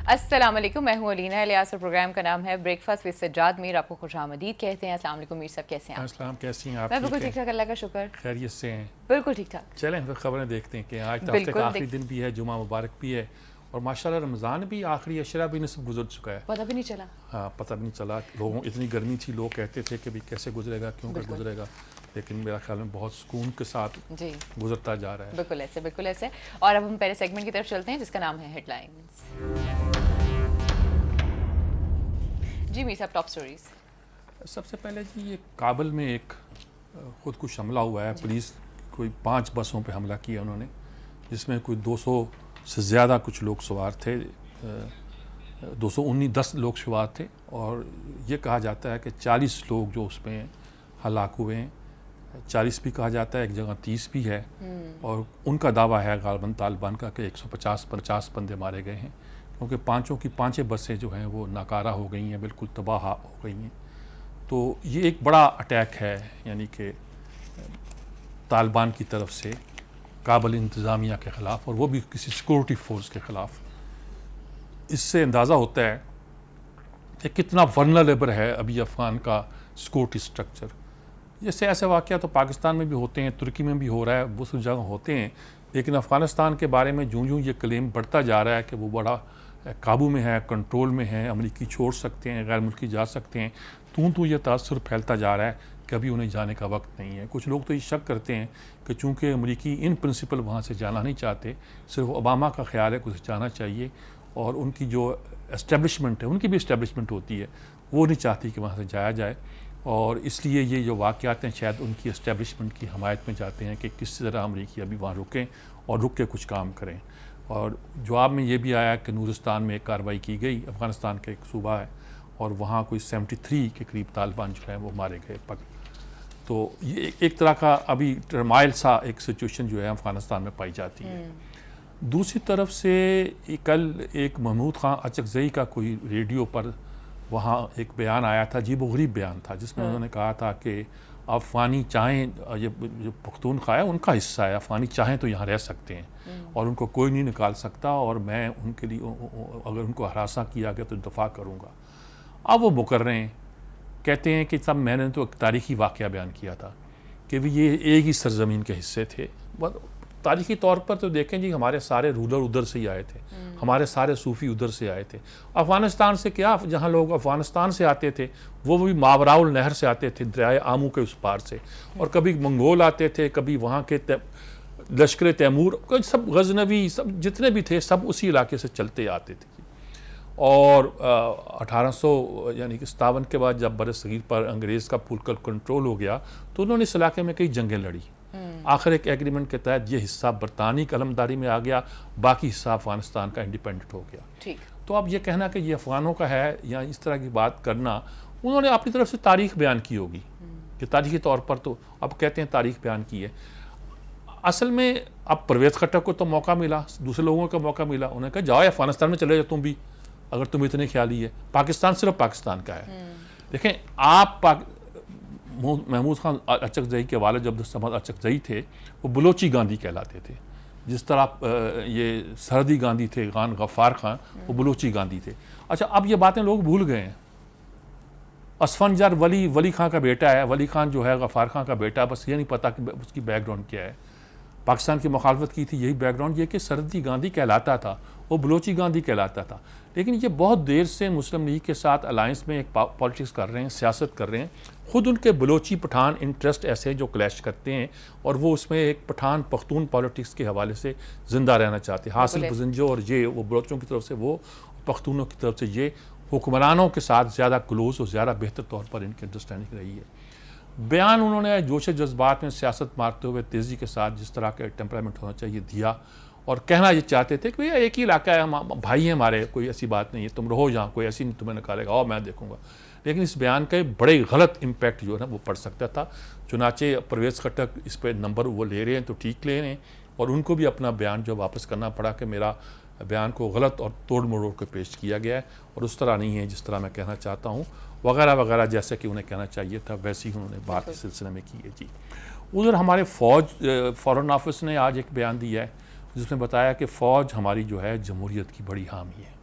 अस्सलाम वालेकुम, मैं हूँ अलीना इलियास और प्रोग्राम का नाम है ब्रेकफास्ट विद सज्जाद। मीर आपको खुशामदीद कहते हैं। अस्सलाम वालेकुम मीर साहब, कैसे हैं आप? अस्सलाम, कैसी हैं आप? मैं बिल्कुल ठीक ठीक ठाक, अल्लाह का शुक्र। है, खैरियत से हैं? बिल्कुल ठीक ठाक। चलें फिर खबरें देखते हैं कि आज तो हफ्ते का बिल्कुल आखिरी दिन भी है, जुमा मुबारक भी है और माशाल्लाह रमज़ान भी आखिरी अशरा भी नस्फ गुजर चुका है। पता भी नहीं चला। हाँ, पता भी नहीं चला। लोगों इतनी गर्मी थी, लोग कहते थे कि भाई कैसे गुजरेगा, क्यों कर बिल्कुल गुजरेगा, लेकिन मेरा ख्याल में बहुत सुकून के साथ जी, गुजरता जा रहा है। बिल्कुल ऐसे, बिल्कुल ऐसे। और अब हम पहले सेगमेंट की तरफ चलते हैं जिसका नाम है हेडलाइंस। जी मीर साहब, टॉप स्टोरीज। सबसे पहले जी ये काबुल में एक खुदकुश हमला हुआ है। पुलिस कोई 5 बसों पे हमला किया उन्होंने, जिसमें कोई 200 से ज़्यादा कुछ लोग सवार थे। 10 लोग सवार थे और ये कहा जाता है कि 40 लोग जो उसमें हलाक हुए हैं। 40 भी कहा जाता है, एक जगह 30 भी है। और उनका दावा है गालिबन तालिबान का कि 150 बंदे मारे गए हैं, क्योंकि पाँचों की पाँचें बसें जो हैं वो नाकारा हो गई हैं, बिल्कुल तबाह हो गई हैं। तो ये एक बड़ा अटैक है, यानी कि तालिबान की तरफ से काबुल इंतज़ामिया के ख़िलाफ़, और वो भी किसी सिक्योरिटी फोर्स के ख़िलाफ़। इससे अंदाज़ा होता है कि कितना वल्नरेबल है अभी अफ़गान का सिक्योरिटी स्ट्रक्चर। जैसे ऐसे वाक़या तो पाकिस्तान में भी होते हैं, तुर्की में भी हो रहा है, वो सब जगह होते हैं, लेकिन अफ़गानिस्तान के बारे में जूँ जूँ ये क्लेम बढ़ता जा रहा है कि वो बड़ा काबू में है, कंट्रोल में है, अमरीकी छोड़ सकते हैं, गैर मुल्की जा सकते हैं, तू ये तासुर फैलता जा रहा है कि अभी उन्हें जाने का वक्त नहीं है। कुछ लोग तो ये शक करते हैं कि चूँकि अमरीकी इन प्रिंसिपल वहाँ से जाना नहीं चाहते, सिर्फ ओबामा का ख्याल है कि उसे जाना चाहिए, और उनकी जो एस्टेब्लिशमेंट है, उनकी भी एस्टेब्लिशमेंट होती है, वो नहीं चाहती कि वहाँ से जाया जाए, और इसलिए ये जो वाक़यात हैं शायद उनकी एस्टेब्लिशमेंट की हमायत में जाते हैं कि किस तरह अमरीकी अभी वहाँ रुकें और रुक के कुछ काम करें। और जवाब में ये भी आया कि नूरिस्तान में एक कार्रवाई की गई, अफ़गानिस्तान का एक सूबा है, और वहाँ कोई 73 के करीब तालिबान जो है वो मारे गए पक। तो ये एक तरह का अभी टर्माइल सा एक सिचुएशन जो है अफ़गानिस्तान में पाई जाती है। दूसरी तरफ से कल एक महमूद ख़ान अचकज़ई का कोई रेडियो पर वहाँ एक बयान आया था, अजीब व गरीब बयान था, जिसमें उन्होंने कहा था कि अफ़गानी चाहें, ये जो पख्तूनख्वा है उनका हिस्सा है, अफ़गानी चाहें तो यहाँ रह सकते हैं और उनको कोई नहीं निकाल सकता, और मैं उनके लिए अगर उनको हरासा किया गया तो दफ़ा करूँगा। अब वो मुकर रहे हैं, कहते हैं कि तब मैंने तो एक तारीख़ी वाक़या बयान किया था कि भी ये एक ही सरज़मीन के हिस्से थे। तारीख़ी तौर पर तो देखें जी, हमारे सारे रूलर उधर से ही आए थे, हमारे सारे सूफ़ी उधर से आए थे। अफ़गानिस्तान से क्या, जहाँ लोग अफ़गानिस्तान से आते थे वो भी मावराउल नहर से आते थे, दरियाए आमू के उस पार से, और कभी मंगोल आते थे, कभी वहाँ के लश्कर तैमूर, सब गज़नवी, सब जितने भी थे सब उसी इलाके से चलते आते थे। और 1800 यानी कि 57 के बाद जब बरसगीर पर अंग्रेज़ का फुल कंट्रोल हो गया तो उन्होंने इस इलाके में कई जंगें लड़ी। आखिर एक एग्रीमेंट के तहत ये हिस्सा बरतानी कलमदारी में आ गया, बाकी हिस्सा अफ़गानिस्तान का इंडिपेंडेंट हो गया। ठीक। तो अब ये कहना कि ये अफ़गानों का है या इस तरह की बात करना, उन्होंने अपनी तरफ से तारीख़ बयान की होगी कि तारीख़ी तौर पर तो अब कहते हैं तारीख़ बयान की है। असल में अब परवेज़ खट्टक को तो मौका मिला, दूसरे लोगों को मौका मिला, उन्होंने कहा जाओ अफ़गानिस्तान में चले जाओ तुम भी, अगर तुम इतने ख्याली है। पाकिस्तान सिर्फ पाकिस्तान का है। देखें आप, महमूद ख़ान अचकज़ई के वालिद अब्दुल समद अचकज़ई थे, वो बलोची गांधी कहलाते थे। जिस तरह ये सरहदी गांधी थे खान गफ़ार खान, वो बलोची गांधी थे। अच्छा, अब ये बातें लोग भूल गए हैं। असफंजर वली खान का बेटा है, वली खान जो है गफ़ार खान का बेटा, बस ये नहीं पता कि उसकी बैकग्राउंड क्या है। पाकिस्तान की मुखालफत की थी, यही बैकग्राउंड, ये कि सरहदी गांधी कहलाता था, वो बलोची गांधी कहलाता था। लेकिन ये बहुत देर से मुस्लिम लीग के साथ अलायंस में एक पॉलिटिक्स कर रहे हैं, सियासत कर रहे हैं। ख़ुद उनके बलोची पठान इंटरेस्ट ऐसे जो क्लैश करते हैं, और वो उसमें एक पठान पख्तून पॉलिटिक्स के हवाले से ज़िंदा रहना चाहते हैं। हासिल बुज़ंजो और ये वो बलोचों की तरफ से, वो पख्तूनों की तरफ से ये हुक्मरानों के साथ ज़्यादा क्लोज और ज़्यादा बेहतर तौर पर इनकी अंडरस्टैंडिंग रही है। बयान उन्होंने जोश जज्बात में सियासत मारते हुए तेज़ी के साथ जिस तरह के टेम्परामेंट होना चाहिए दिया, और कहना ये चाहते थे कि भैया एक ही इलाका है, हम भाई हैं हमारे, कोई ऐसी बात नहीं है, तुम रहो यहाँ, कोई ऐसी नहीं तुम्हें निकालेगा और मैं देखूँगा। लेकिन इस बयान का बड़े गलत इम्पैक्ट जो है ना वो पड़ सकता था। चुनाचे परवेज़ खट्टक इस पर नंबर वो ले रहे हैं तो ठीक ले रहे हैं, और उनको भी अपना बयान जो वापस करना पड़ा कि मेरा बयान को गलत और तोड़ मरोड़ कर पेश किया गया है, और उस तरह नहीं है जिस तरह मैं कहना चाहता हूँ, वगैरह वगैरह, जैसे कि उन्हें कहना चाहिए था वैसे ही उन्होंने बात इस सिलसिले में की है। जी, उधर हमारे फ़ॉरेन ऑफिस ने आज एक बयान दिया है जिसमें बताया कि फ़ौज हमारी जो है जमहूरियत की बड़ी हामी है।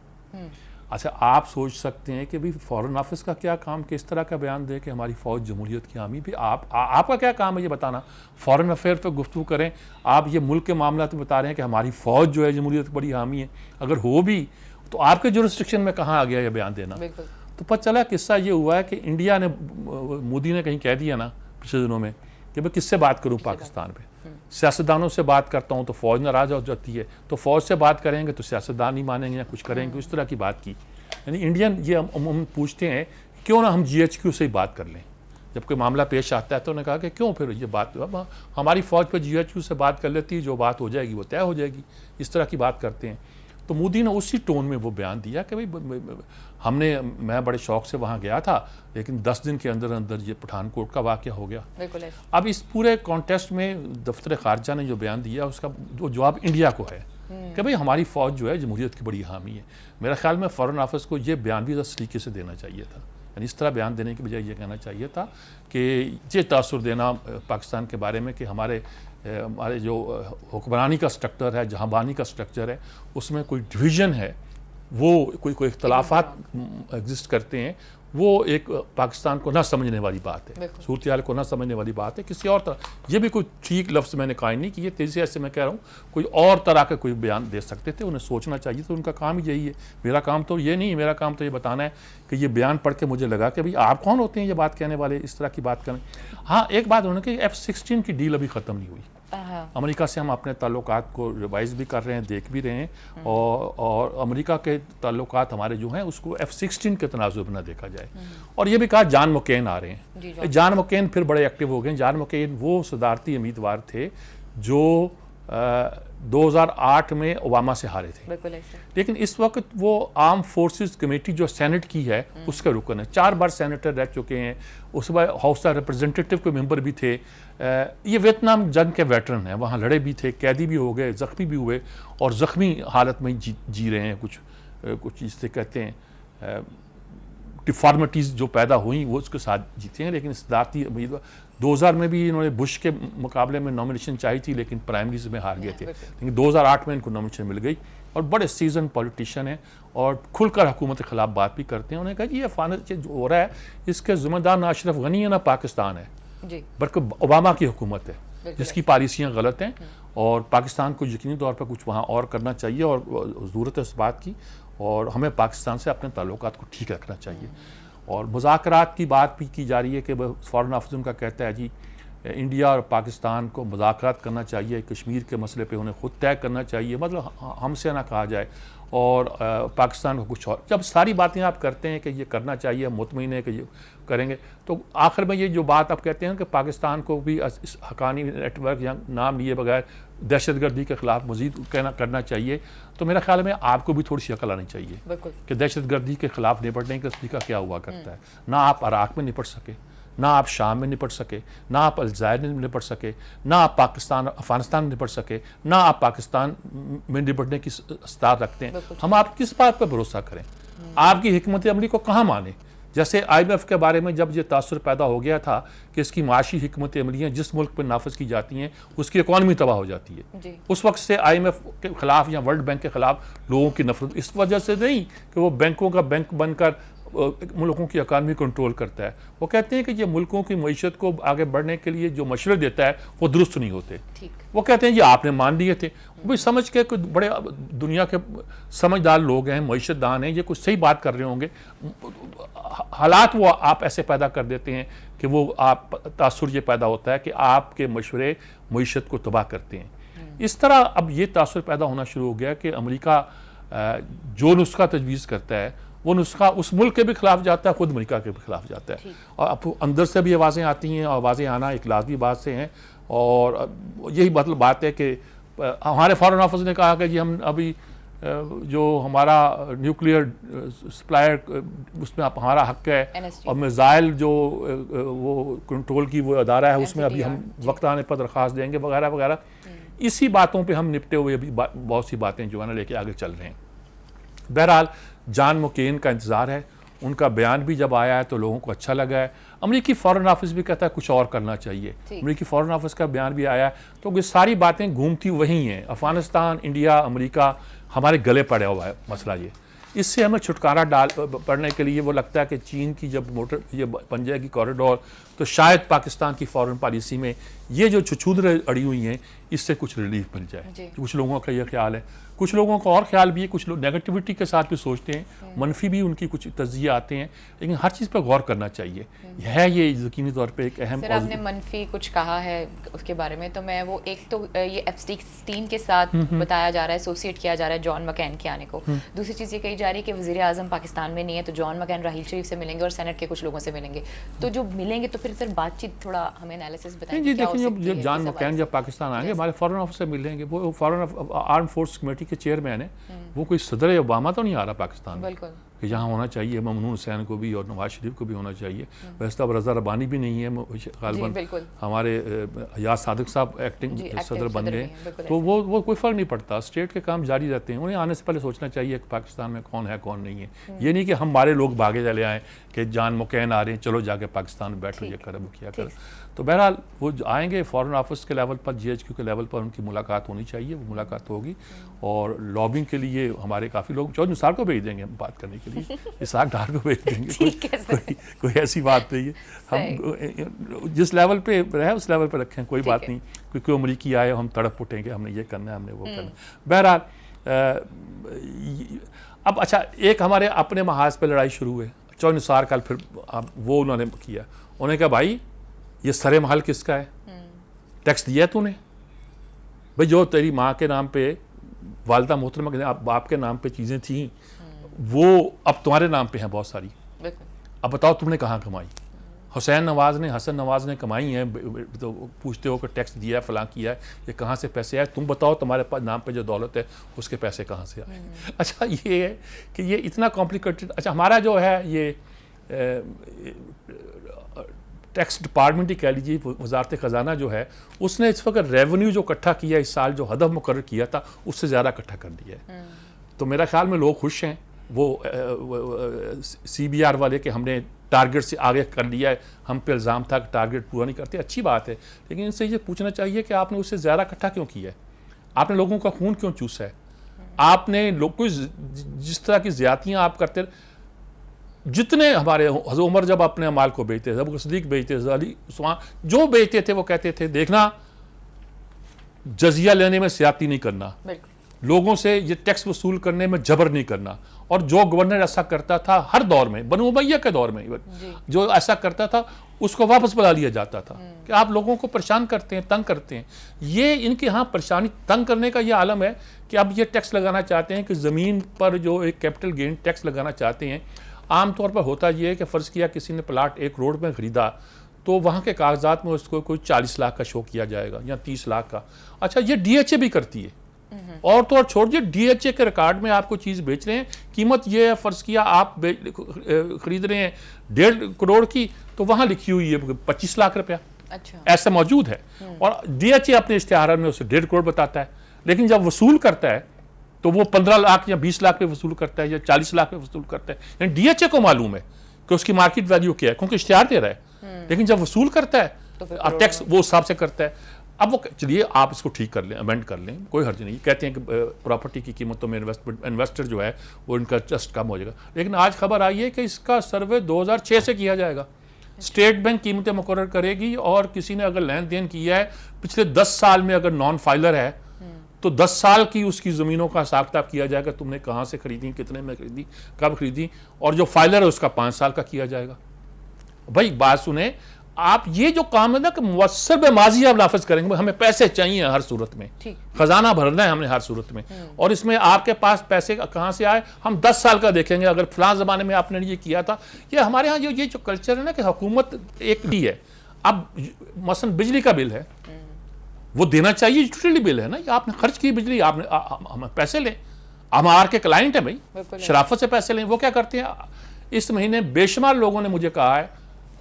अच्छा, आप सोच सकते हैं कि भाई फॉरेन ऑफिस का क्या काम किस तरह का बयान दे कि हमारी फ़ौज जमहूरियत की हामी भी आपका क्या काम है ये बताना। फॉरेन अफेयर पर गुफ्तगू करें, आप ये मुल्क के मामला तो बता रहे हैं कि हमारी फ़ौज जो है जमहूरियत की बड़ी हामी है। अगर हो भी तो आपके जुरिस्डिक्शन में कहाँ आ गया ये बयान देना। तो पता चला किस्सा ये हुआ है कि इंडिया ने, मोदी ने कहीं कह दिया ना पिछले दिनों में कि मैं किससे बात करूँ पाकिस्तान पे, सियासतदानों से बात करता हूँ तो फ़ौज नाराज़ हो जाती है, तो फ़ौज से बात करेंगे तो सियासतदान नहीं मानेंगे या कुछ करेंगे, इस तरह की बात की। यानी इंडियन ये हम पूछते हैं क्यों ना हम GHQ से ही बात कर लें। जब कोई मामला पेश आता है तो उन्होंने कहा कि क्यों फिर ये बात, हमारी फ़ौज पर GHQ से बात कर लेती है, जो बात हो जाएगी वो तय हो जाएगी, इस तरह की बात करते हैं। तो मोदी ने उसी टोन में वो बयान दिया कि भाई मैं बड़े शौक से वहाँ गया था, लेकिन 10 दिन के अंदर अंदर ये पठानकोट का वाक़या हो गया। अब इस पूरे कॉन्टेस्ट में दफ्तर ख़ारजा ने जो बयान दिया उसका वो जवाब इंडिया को है कि भाई हमारी फ़ौज जो है जमहूरियत की बड़ी हामी है। मेरा ख्याल में फ़ॉरेन ऑफिस को ये बयान भी इस तरीके से देना चाहिए था, यानी इस तरह बयान देने के बजाय ये कहना चाहिए था कि ये तासुर देना पाकिस्तान के बारे में कि हमारे जो हुक्मरानी का स्ट्रक्चर है, जहांबानी का स्ट्रक्चर है, उसमें कोई डिवीज़न है, वो कोई इख्तलाफात एग्जिस्ट करते हैं, वो एक पाकिस्तान को ना समझने वाली बात है, सूरत हाल को ना समझने वाली बात है। किसी और तरह ये भी कोई ठीक लफ्ज़ मैंने कहा नहीं कि ये तेज़ी ऐसे मैं कह रहा हूँ, कोई और तरह का कोई बयान दे सकते थे, उन्हें सोचना चाहिए, तो उनका काम ही यही है। मेरा काम तो ये नहीं है, मेरा काम तो ये बताना है कि ये बयान पढ़ के मुझे लगा कि भाई आप कौन होते हैं ये बात कहने वाले, इस तरह की बात करें। हाँ, एक बात उन्होंने कि F-16 की डील अभी ख़त्म नहीं हुई। अमेरिका से हम अपने ताल्लुकात को रिवाइज भी कर रहे हैं, देख भी रहे हैं, और अमेरिका के ताल्लुकात हमारे जो हैं उसको F-16 के तनाजुर में ना देखा जाए। और ये भी कहा जॉन मकेन आ रहे हैं। जॉन मकेन फिर बड़े एक्टिव हो गए। जॉन मकेन वो सदारती उम्मीदवार थे जो 2008 में ओबामा से हारे थे, लेकिन इस वक्त वो आर्म फोर्सेस कमेटी जो सेनेट की है उसके रुकन है, 4 बार सेनेटर रह चुके हैं, उस बार हाउस ऑफ रिप्रेजेंटेटिव के मेंबर भी थे। ये वियतनाम जंग के वेटरन हैं, वहाँ लड़े भी थे, कैदी भी हो गए, ज़ख्मी भी हुए, और ज़ख्मी हालत में जी रहे हैं। कुछ जिससे कहते हैं डिफॉर्मिटीज़ जो पैदा हुई वो उसके साथ जीते हैं। लेकिन सदारती उम्मीदवार 2000 में भी इन्होंने बुश के मुकाबले में नॉमिनेशन चाहिए थी, लेकिन प्राइमरीज में हार गए थे, लेकिन 2008 में इनको नॉमिनेशन मिल गई, और बड़े सीजन पॉलिटिशियन हैं और खुलकर हुकूमत के खिलाफ बात भी करते हैं। उन्होंने कहा कि ये अफगानिस्तान जो हो रहा है इसके ज़िम्मेदार ना अशरफ गनी है ना पाकिस्तान है, बल्कि ओबामा की हुकूमत है जिसकी पॉलिसियाँ गलत हैं, और पाकिस्तान को यकीनी तौर पर कुछ वहाँ और करना चाहिए, और ज़रूरत है इस बात की, और हमें पाकिस्तान से अपने ताल्लुकात को ठीक रखना चाहिए। और मुज़ाकरात की बात भी की जा रही है कि फ़ॉरेन ऑफिस उनका कहता है जी इंडिया और पाकिस्तान को मुज़ाकरात करना चाहिए, कश्मीर के मसले पे उन्हें ख़ुद तय करना चाहिए, मतलब हमसे ना कहा जाए, और पाकिस्तान को कुछ और। जब सारी बातें आप करते हैं कि ये करना चाहिए, मुतमईन है कि ये करेंगे, तो आखिर में ये जो बात आप कहते हैं कि पाकिस्तान को भी इस हक़ानी नेटवर्क या नाम लिए बगैर दहशतगर्दी के ख़िलाफ़ मज़ीद करना चाहिए, तो मेरा ख्याल में आपको भी थोड़ी सी अकल आनी चाहिए कि दहशतगर्दी के ख़िलाफ़ निपटने का तरीका क्या हुआ करता है। ना आप इराक़ में निपट सके, ना आप शाम में निपट सके, ना आप अलजायर में निपट सके, ना आप अफ़गानिस्तान में निपट सके, ना आप पाकिस्तान में निपटने की इस्तात रखते हैं। हम आप किस बात पर भरोसा करें? आपकी हिकमत अमली को कहाँ माने? जैसे IMF के बारे में जब ये तासुर पैदा हो गया था कि इसकी माशी हिकमत अमलियाँ जिस मुल्क पर नाफिज की जाती हैं उसकी इकॉनमी तबाह हो जाती है, उस वक्त से IMF के ख़िलाफ़ या वर्ल्ड बैंक के ख़िलाफ़ लोगों की नफरत इस वजह से नहीं कि वो बैंकों का बैंक बनकर मुल्कों की इकानमी कंट्रोल करता है। वो कहते हैं कि ये मुल्कों की मईशत को आगे बढ़ने के लिए जो मशवरे देता है वो दुरुस्त नहीं होते। वो कहते हैं ये आपने मान लिए थे, वो भी समझ के कोई बड़े दुनिया के समझदार लोग हैं, मईशतदान हैं, ये कुछ सही बात कर रहे होंगे, हालात वो आप ऐसे पैदा कर देते हैं कि वो आप तासुर ये पैदा होता है कि आपके मशवरे मईशत को तबाह करते हैं। इस तरह अब ये तासुर पैदा होना शुरू हो गया कि अमेरिका जो नुस्खा तजवीज़ करता है वो नुस्खा उस मुल्क के भी खिलाफ जाता है, खुद अमेरिका के भी खिलाफ जाता है, और अब अंदर से भी आवाज़ें आती हैं, और आवाज़ें आना एक लाजमी बात से हैं। और यही मतलब बात है कि हमारे फॉरेन ऑफिस ने कहा कि जी हम अभी जो हमारा न्यूक्लियर सप्लायर उसमें हमारा हक है, और मिसाइल जो वो कंट्रोल की वो अदारा है उसमें अभी हम वक्त आने पर दरख्वास्त देंगे वगैरह वगैरह। इसी बातों पे हम निपटे हुए अभी बहुत सी बातें जो है ना लेके आगे चल रहे हैं। बहरहाल जॉन मकेन का इंतज़ार है, उनका बयान भी जब आया है तो लोगों को अच्छा लगा है। अमेरिकी फ़ॉरेन ऑफिस भी कहता है कुछ और करना चाहिए, अमेरिकी फ़ॉरेन ऑफिस का बयान भी आया है, तो ये सारी बातें घूमती वहीं हैं। अफ़गानिस्तान, इंडिया, अमेरिका हमारे गले पड़ा हुआ है मसला ये। इससे हमें छुटकारा पड़ने के लिए वो लगता है कि चीन की जब मोटर ये बन जाएगी कॉरिडोर, तो शायद पाकिस्तान की फॉरेन पॉलिसी में ये जो छुछूंदरें अड़ी हुई हैं इससे कुछ रिलीफ मिल जाए। कुछ लोगों का ये ख्याल है, कुछ लोगों का और ख्याल भी है, कुछ लोग नेगेटिविटी के साथ भी सोचते हैं, मनफी भी उनकी कुछ तज्जिए आते हैं, लेकिन हर चीज़ पर गौर करना चाहिए। है ये यकीनी तौर पे एक अहम। सर आपने मनफी कुछ कहा है उसके बारे में, तो मैं वो एक तो ये F-16 के साथ बताया जा रहा है, एसोसिएट किया जा रहा है जॉन मकैन के आने को। दूसरी चीज़ ये कही जा रही है कि वज़ीर आज़म पाकिस्तान में नहीं है, तो जॉन मकैन राहील शरीफ से मिलेंगे और सेनेट के कुछ लोगों से मिलेंगे। तो जो मिलेंगे तो फिर सर बातचीत थोड़ा हमें एनालिसिस बताएंगे। जब जॉन मकैन जब पाकिस्तान आएंगे हमारे फॉरेन ऑफिस से मिलेंगे, वो फॉरेन आर्म फोर्स कमेटी के चेयरमैन है, वो कोई सदर ओबामा तो नहीं आ रहा पाकिस्तान में कि जहाँ होना चाहिए ममनून हुसैन को भी और नवाज शरीफ को भी होना चाहिए। वैसे तो अब रज़ा रब्बानी भी नहीं है, गालिबन हमारे याद सादिक साहब एक्टिंग सदर बन गए, तो वो कोई फ़र्क नहीं पड़ता, स्टेट के काम जारी रहते हैं। उन्हें आने से पहले सोचना चाहिए कि पाकिस्तान में कौन है कौन नहीं है। ये नहीं कि हमारे लोग भागे चले आएँ कि जान मकैन आ रहे हैं चलो जाके पाकिस्तान में बैठो, ये कर वो किया कर। तो बहरहाल वो आएंगे फॉरेन ऑफिस के लेवल पर, GHQ के लेवल पर उनकी मुलाकात होनी चाहिए, वो मुलाकात होगी। और लॉबिंग के लिए हमारे काफ़ी लोग चौधरी निसार को भेज देंगे हम बात करने के लिए, इसाक डार को भेज देंगे, कोई ऐसी बात नहीं है। हम जिस लेवल पे रहे उस लेवल पे रखें, कोई बात नहीं, क्योंकि अमरीकी आए हम तड़प उठेंगे, हमने ये करना है हमने वो करना है। बहरहाल अब अच्छा, एक हमारे अपने महाज पे लड़ाई शुरू हुई, चौधरी निसार कल फिर वो उन्होंने किया, उन्होंने कहा भाई ये सरे महल किसका है, टैक्स दिया है तूने भाई, जो तेरी माँ के नाम पे वालिदा मोहतरमा के बाप के नाम पे चीज़ें थी वो अब तुम्हारे नाम पे हैं बहुत सारी, अब बताओ तुमने कहाँ कमाई। हुसैन नवाज ने, हसन नवाज ने कमाई है, तो पूछते हो कि टैक्स दिया है फलां किया है, ये कहाँ से पैसे आए, तुम बताओ तुम्हारे पास नाम पे जो दौलत है उसके पैसे कहाँ से आए। अच्छा ये है कि ये इतना कॉम्प्लिकेटेड। अच्छा हमारा जो है ये टैक्स डिपार्टमेंट ही कह लीजिए, वजारत ख़जाना जो है उसने इस वक्त रेवेन्यू जो इकट्ठा किया इस साल, जो हदफ मुकर्रर किया था उससे ज़्यादा इकट्ठा कर दिया है। तो मेरा ख्याल में लोग खुश हैं, वो CBR वाले के हमने टारगेट से आगे कर लिया है, हम पे इल्ज़ाम था कि टारगेट पूरा नहीं करते, अच्छी बात है, लेकिन इनसे ये पूछना चाहिए कि आपने उससे ज़्यादा इकट्ठा क्यों किया है, आपने लोगों का खून क्यों चूसा है, आपने लोग को जिस तरह की ज़्यादतियाँ आप करते, जितने हमारे हज़रत उमर जब अपने अमाल को बेचते थे, अबू सिद्दीक़ बेचते थे, अली उस्मान जो बेचते थे वो कहते थे देखना जजिया लेने में ज़्यादती नहीं करना, लोगों से ये टैक्स वसूल करने में जबर नहीं करना। और जो गवर्नर ऐसा करता था हर दौर में, बनु उमैया के दौर में जो ऐसा करता था उसको वापस बुला लिया जाता था कि आप लोगों को परेशान करते हैं, तंग करते हैं। ये इनके यहाँ परेशानी तंग करने का ये आलम है कि अब ये टैक्स लगाना चाहते हैं कि ज़मीन पर जो एक कैपिटल गेन टैक्स लगाना चाहते हैं। आमतौर पर होता यह है कि फ़र्ज़ किया किसी ने प्लाट एक रोड में ख़रीदा तो वहाँ के कागजात में उसको कोई 40 लाख का शो किया जाएगा या 30 लाख का। अच्छा ये DHA भी करती है, और तो और छोड़िए DHA के रिकॉर्ड में आपको चीज़ बेच रहे हैं, कीमत ये है फ़र्ज़ किया आप ख़रीद रहे हैं 1.5 करोड़ की, तो वहाँ लिखी हुई है 25 लाख रुपया। अच्छा। ऐसा मौजूद है, और DHA अपने इश्तिहार में उसे 1.5 करोड़ बताता है, लेकिन जब वसूल करता है तो वो 15 लाख या 20 लाख पे वसूल करता है या 40 लाख पे वसूल करता है। यानी DHA को मालूम है कि उसकी मार्केट वैल्यू क्या है, क्योंकि इश्तिहार दे रहा है, लेकिन जब वसूल करता है तो टैक्स वो हिसाब से करता है। अब वो चलिए आप इसको ठीक कर लें, अमेंड कर लें, कोई हर्ज नहीं, कहते हैं कि प्रॉपर्टी की कीमतों में इन्वेस्टर जो है वो इनका ट्रस्ट कम हो जाएगा। लेकिन आज खबर आई है कि इसका सर्वे 2006 से किया जाएगा। स्टेट बैंक कीमतें मुकर्रर करेगी, और किसी ने अगर लेन देन किया है पिछले 10 साल में, अगर नॉन फाइलर है तो 10 साल की उसकी ज़मीनों का हिसाब किताब किया जाएगा, तुमने कहाँ से खरीदी, कितने में खरीदी, कब खरीदी, और जो फाइलर है उसका 5 साल का किया जाएगा। भाई बात सुने आप, ये जो काम है ना कि मुवस्सर बेमाजी आप नाफिज करेंगे, हमें पैसे चाहिए हर सूरत में, खजाना भरना है हमने हर सूरत में, और इसमें आपके पास पैसे कहाँ से आए हम 10 साल का देखेंगे, अगर फलां ज़माने में आपने ये किया था। ये हमारे यहाँ ये जो कल्चर है ना कि हुकूमत एक ही है। अब मसलन बिजली का बिल है वो देना चाहिए, यूटिलिटी बिल है ना, ये आपने खर्च की बिजली, आपने हम पैसे लें, हम आर के क्लाइंट हैं भाई, शराफत से पैसे लें। वो क्या करते हैं, इस महीने बेशुमार लोगों ने मुझे कहा है,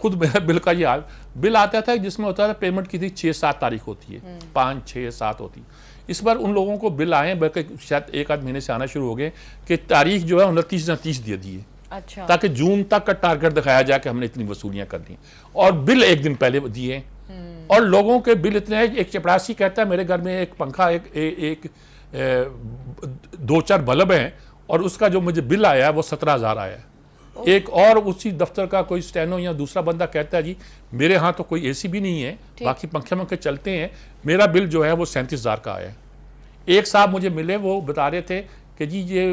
खुद मेरा बिल का ये हाल, बिल आता था जिसमें होता था पेमेंट की थी 6-7 तारीख होती है, 5-6-7 होती है। इस बार उन लोगों को बिल आए बल्कि शायद 1 आध महीने से आना शुरू हो गए कि तारीख जो है 29 दे दी है। अच्छा। ताकि जून तक का टारगेट दिखाया जाए कि हमने इतनी वसूलियां कर दी, और बिल एक दिन पहले दिए, और लोगों के बिल इतने हैं। एक चपरासी कहता है मेरे घर में एक पंखा, एक 2-4 बल्ब हैं, और उसका जो मुझे बिल आया है वो 17,000 आया है। एक और उसी दफ्तर का कोई स्टेनो या दूसरा बंदा कहता है जी मेरे यहाँ तो कोई एसी भी नहीं है, बाकी पंखे चलते हैं, मेरा बिल जो है वो 37,000 का आया है। एक साहब मुझे मिले, वो बता रहे थे कि जी ये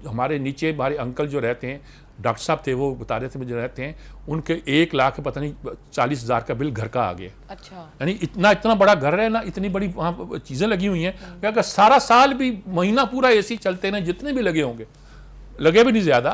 हमारे नीचे हमारे अंकल जो रहते हैं, डॉक्टर साहब थे, वो बता रहे थे मुझे रहते हैं, उनके 1 लाख पता नहीं 40,000 का बिल घर का आ गया। अच्छा, यानी इतना बड़ा घर है ना, इतनी बड़ी वहाँ चीज़ें लगी हुई हैं कि अगर सारा साल भी महीना पूरा एसी चलते ना, जितने भी लगे होंगे, लगे भी नहीं ज़्यादा,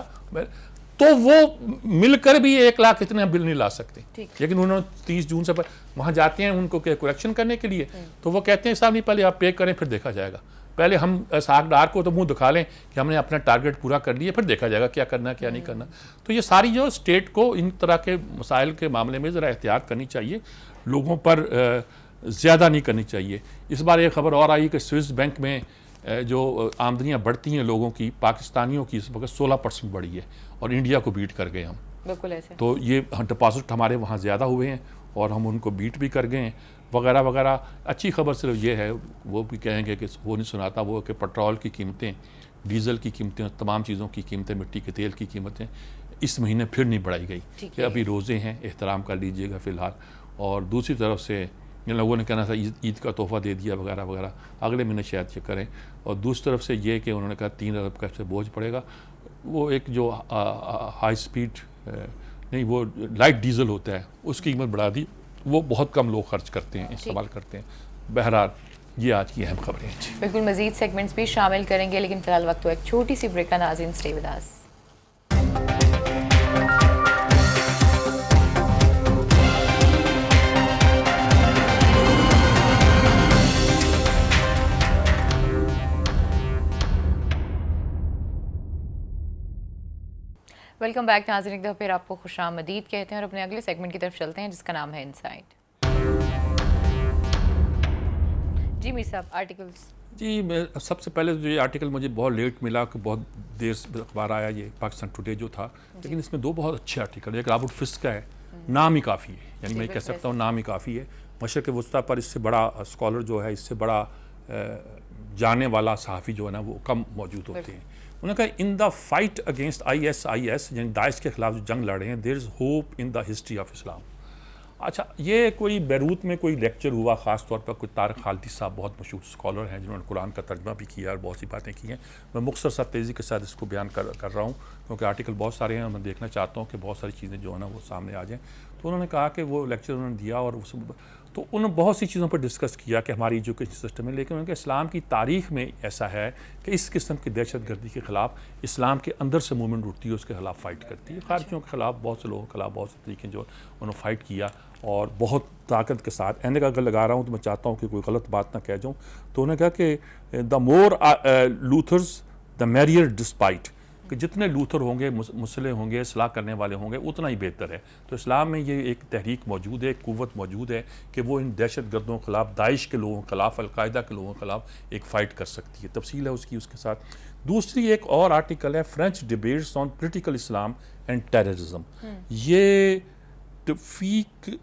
तो वो मिलकर भी 1 लाख इतने बिल नहीं ला सकते। लेकिन उन्होंने 30 जून से वहाँ जाते हैं उनको करेक्शन करने के लिए, तो वो कहते हैं साहब नहीं, पहले आप पे करें फिर देखा जाएगा, पहले हम सागदार को तो मुंह दिखा लें कि हमने अपना टारगेट पूरा कर लिया, फिर देखा जाएगा क्या करना क्या नहीं करना। तो ये सारी जो स्टेट को इन तरह के मसाइल के मामले में ज़रा एहतियात करनी चाहिए, लोगों पर ज़्यादा नहीं करनी चाहिए। इस बार ये खबर और आई कि स्विस बैंक में जो आमदनियाँ बढ़ती हैं लोगों की, पाकिस्तानियों की इस वक्त 16% बढ़ी है और इंडिया को बीट कर गए हम। बिल्कुल ऐसे। तो ये डिपॉजिट हमारे वहाँ ज़्यादा हुए हैं और हम उनको बीट भी कर गए हैं वगैरह वगैरह। अच्छी खबर सिर्फ ये है, वो भी कहेंगे कि वो नहीं सुनाता, वो कि पेट्रोल की कीमतें, डीजल की कीमतें, तमाम चीज़ों की कीमतें, मिट्टी के तेल की कीमतें इस महीने फिर नहीं बढ़ाई गई कि अभी रोज़े हैं, एहतराम कर लीजिएगा फ़िलहाल। और दूसरी तरफ से जिन लोगों ने कहना था ईद का तोहफ़ा दे दिया वगैरह वगैरह, अगले महीने शायद ये करें। और दूसरी तरफ से ये कि उन्होंने कहा 3 अरब का से बोझ पड़ेगा, वो एक जो हाई स्पीड नहीं, वो लाइट डीजल होता है, उसकी कीमत बढ़ा दी, वो बहुत कम लोग खर्च करते हैं, इस्तेमाल करते हैं। बहरहाल ये आज की अहम खबरें हैं। बिल्कुल, मजीद सेगमेंट्स भी शामिल करेंगे, लेकिन फिलहाल वक्त हो एक छोटी सी ब्रेक का। नाज़रीन, stay with us. Welcome back नाज़रीन, एक दफ़ा फिर आपको खुशामदीद कहते हैं और अपने अगले सेगमेंट की तरफ चलते हैं जिसका नाम है इनसाइड। जी मीर साहब, आर्टिकल्स। जी, मैं सबसे पहले जो ये आर्टिकल मुझे बहुत लेट मिला, कि बहुत देर से अखबार आया, ये पाकिस्तान टुडे जो था, लेकिन इसमें 2 बहुत अच्छे आर्टिकल। एक रॉबर्ट फिस्क का है, नाम ही काफ़ी है, यानी मैं कह सकता हूँ नाम ही काफ़ी है। मशरक़ वस्ता पर इससे बड़ा स्कॉलर जो है, इससे बड़ा जाने वाला सहाफ़ी जो है ना, वो कम मौजूद होते हैं। उन्होंने कहा in the fight against ISIS यानी दाइश के खिलाफ जो जंग लड़े हैं, there is hope in the history of Islam. अच्छा, ये कोई बैरूत में कोई लेक्चर हुआ, ख़ास तौर पर कोई तारिक खालिदी साहब बहुत मशहूर स्कॉलर हैं जिन्होंने कुरान का तर्जमा भी किया और बहुत सी बातें की हैं। मैं मुख्तसर सा तेज़ी के साथ इसको बयान कर रहा हूँ क्योंकि आर्टिकल बहुत सारे हैं और मैं देखना चाहता हूँ कि बहुत सारी चीज़ें जो है ना वो सामने आ जाएँ। तो उन्होंने कहा कि वो लेक्चर उन्होंने दिया और उस तो उन्होंने बहुत सी चीज़ों पर डिस्कस किया कि हमारी एजुकेशन सिस्टम है, लेकिन उनके इस्लाम की तारीख़ में ऐसा है कि इस किस्म की दहशतगर्दी के ख़िलाफ़ इस्लाम के अंदर से मूवमेंट उठती है, उसके खिलाफ फ़ाइट करती है। खारिजियों के ख़िलाफ़ बहुत से लोगों के खिलाफ बहुत से तरीके जो उन्होंने फ़ाइट किया और बहुत ताकत के साथ। एंड अगर लगा रहा हूँ तो मैं चाहता हूँ कि कोई गलत बात ना कह जाऊँ। तो उन्होंने कहा कि the more Luthers the marrier despite, कि जितने लूथर होंगे, मुसले होंगे, सलाह करने वाले होंगे, उतना ही बेहतर है। तो इस्लाम में ये एक तहरीक मौजूद है, एक क़ुव्वत मौजूद है कि वो इन दहशत गर्दों के खिलाफ, दाइश के लोगों के खिलाफ, अलकायदा के लोगों के खिलाफ एक फ़ाइट कर सकती है। तफसील है उसकी उसके साथ। दूसरी एक और आर्टिकल है, French debates on political Islam and terrorism. ये तौफीक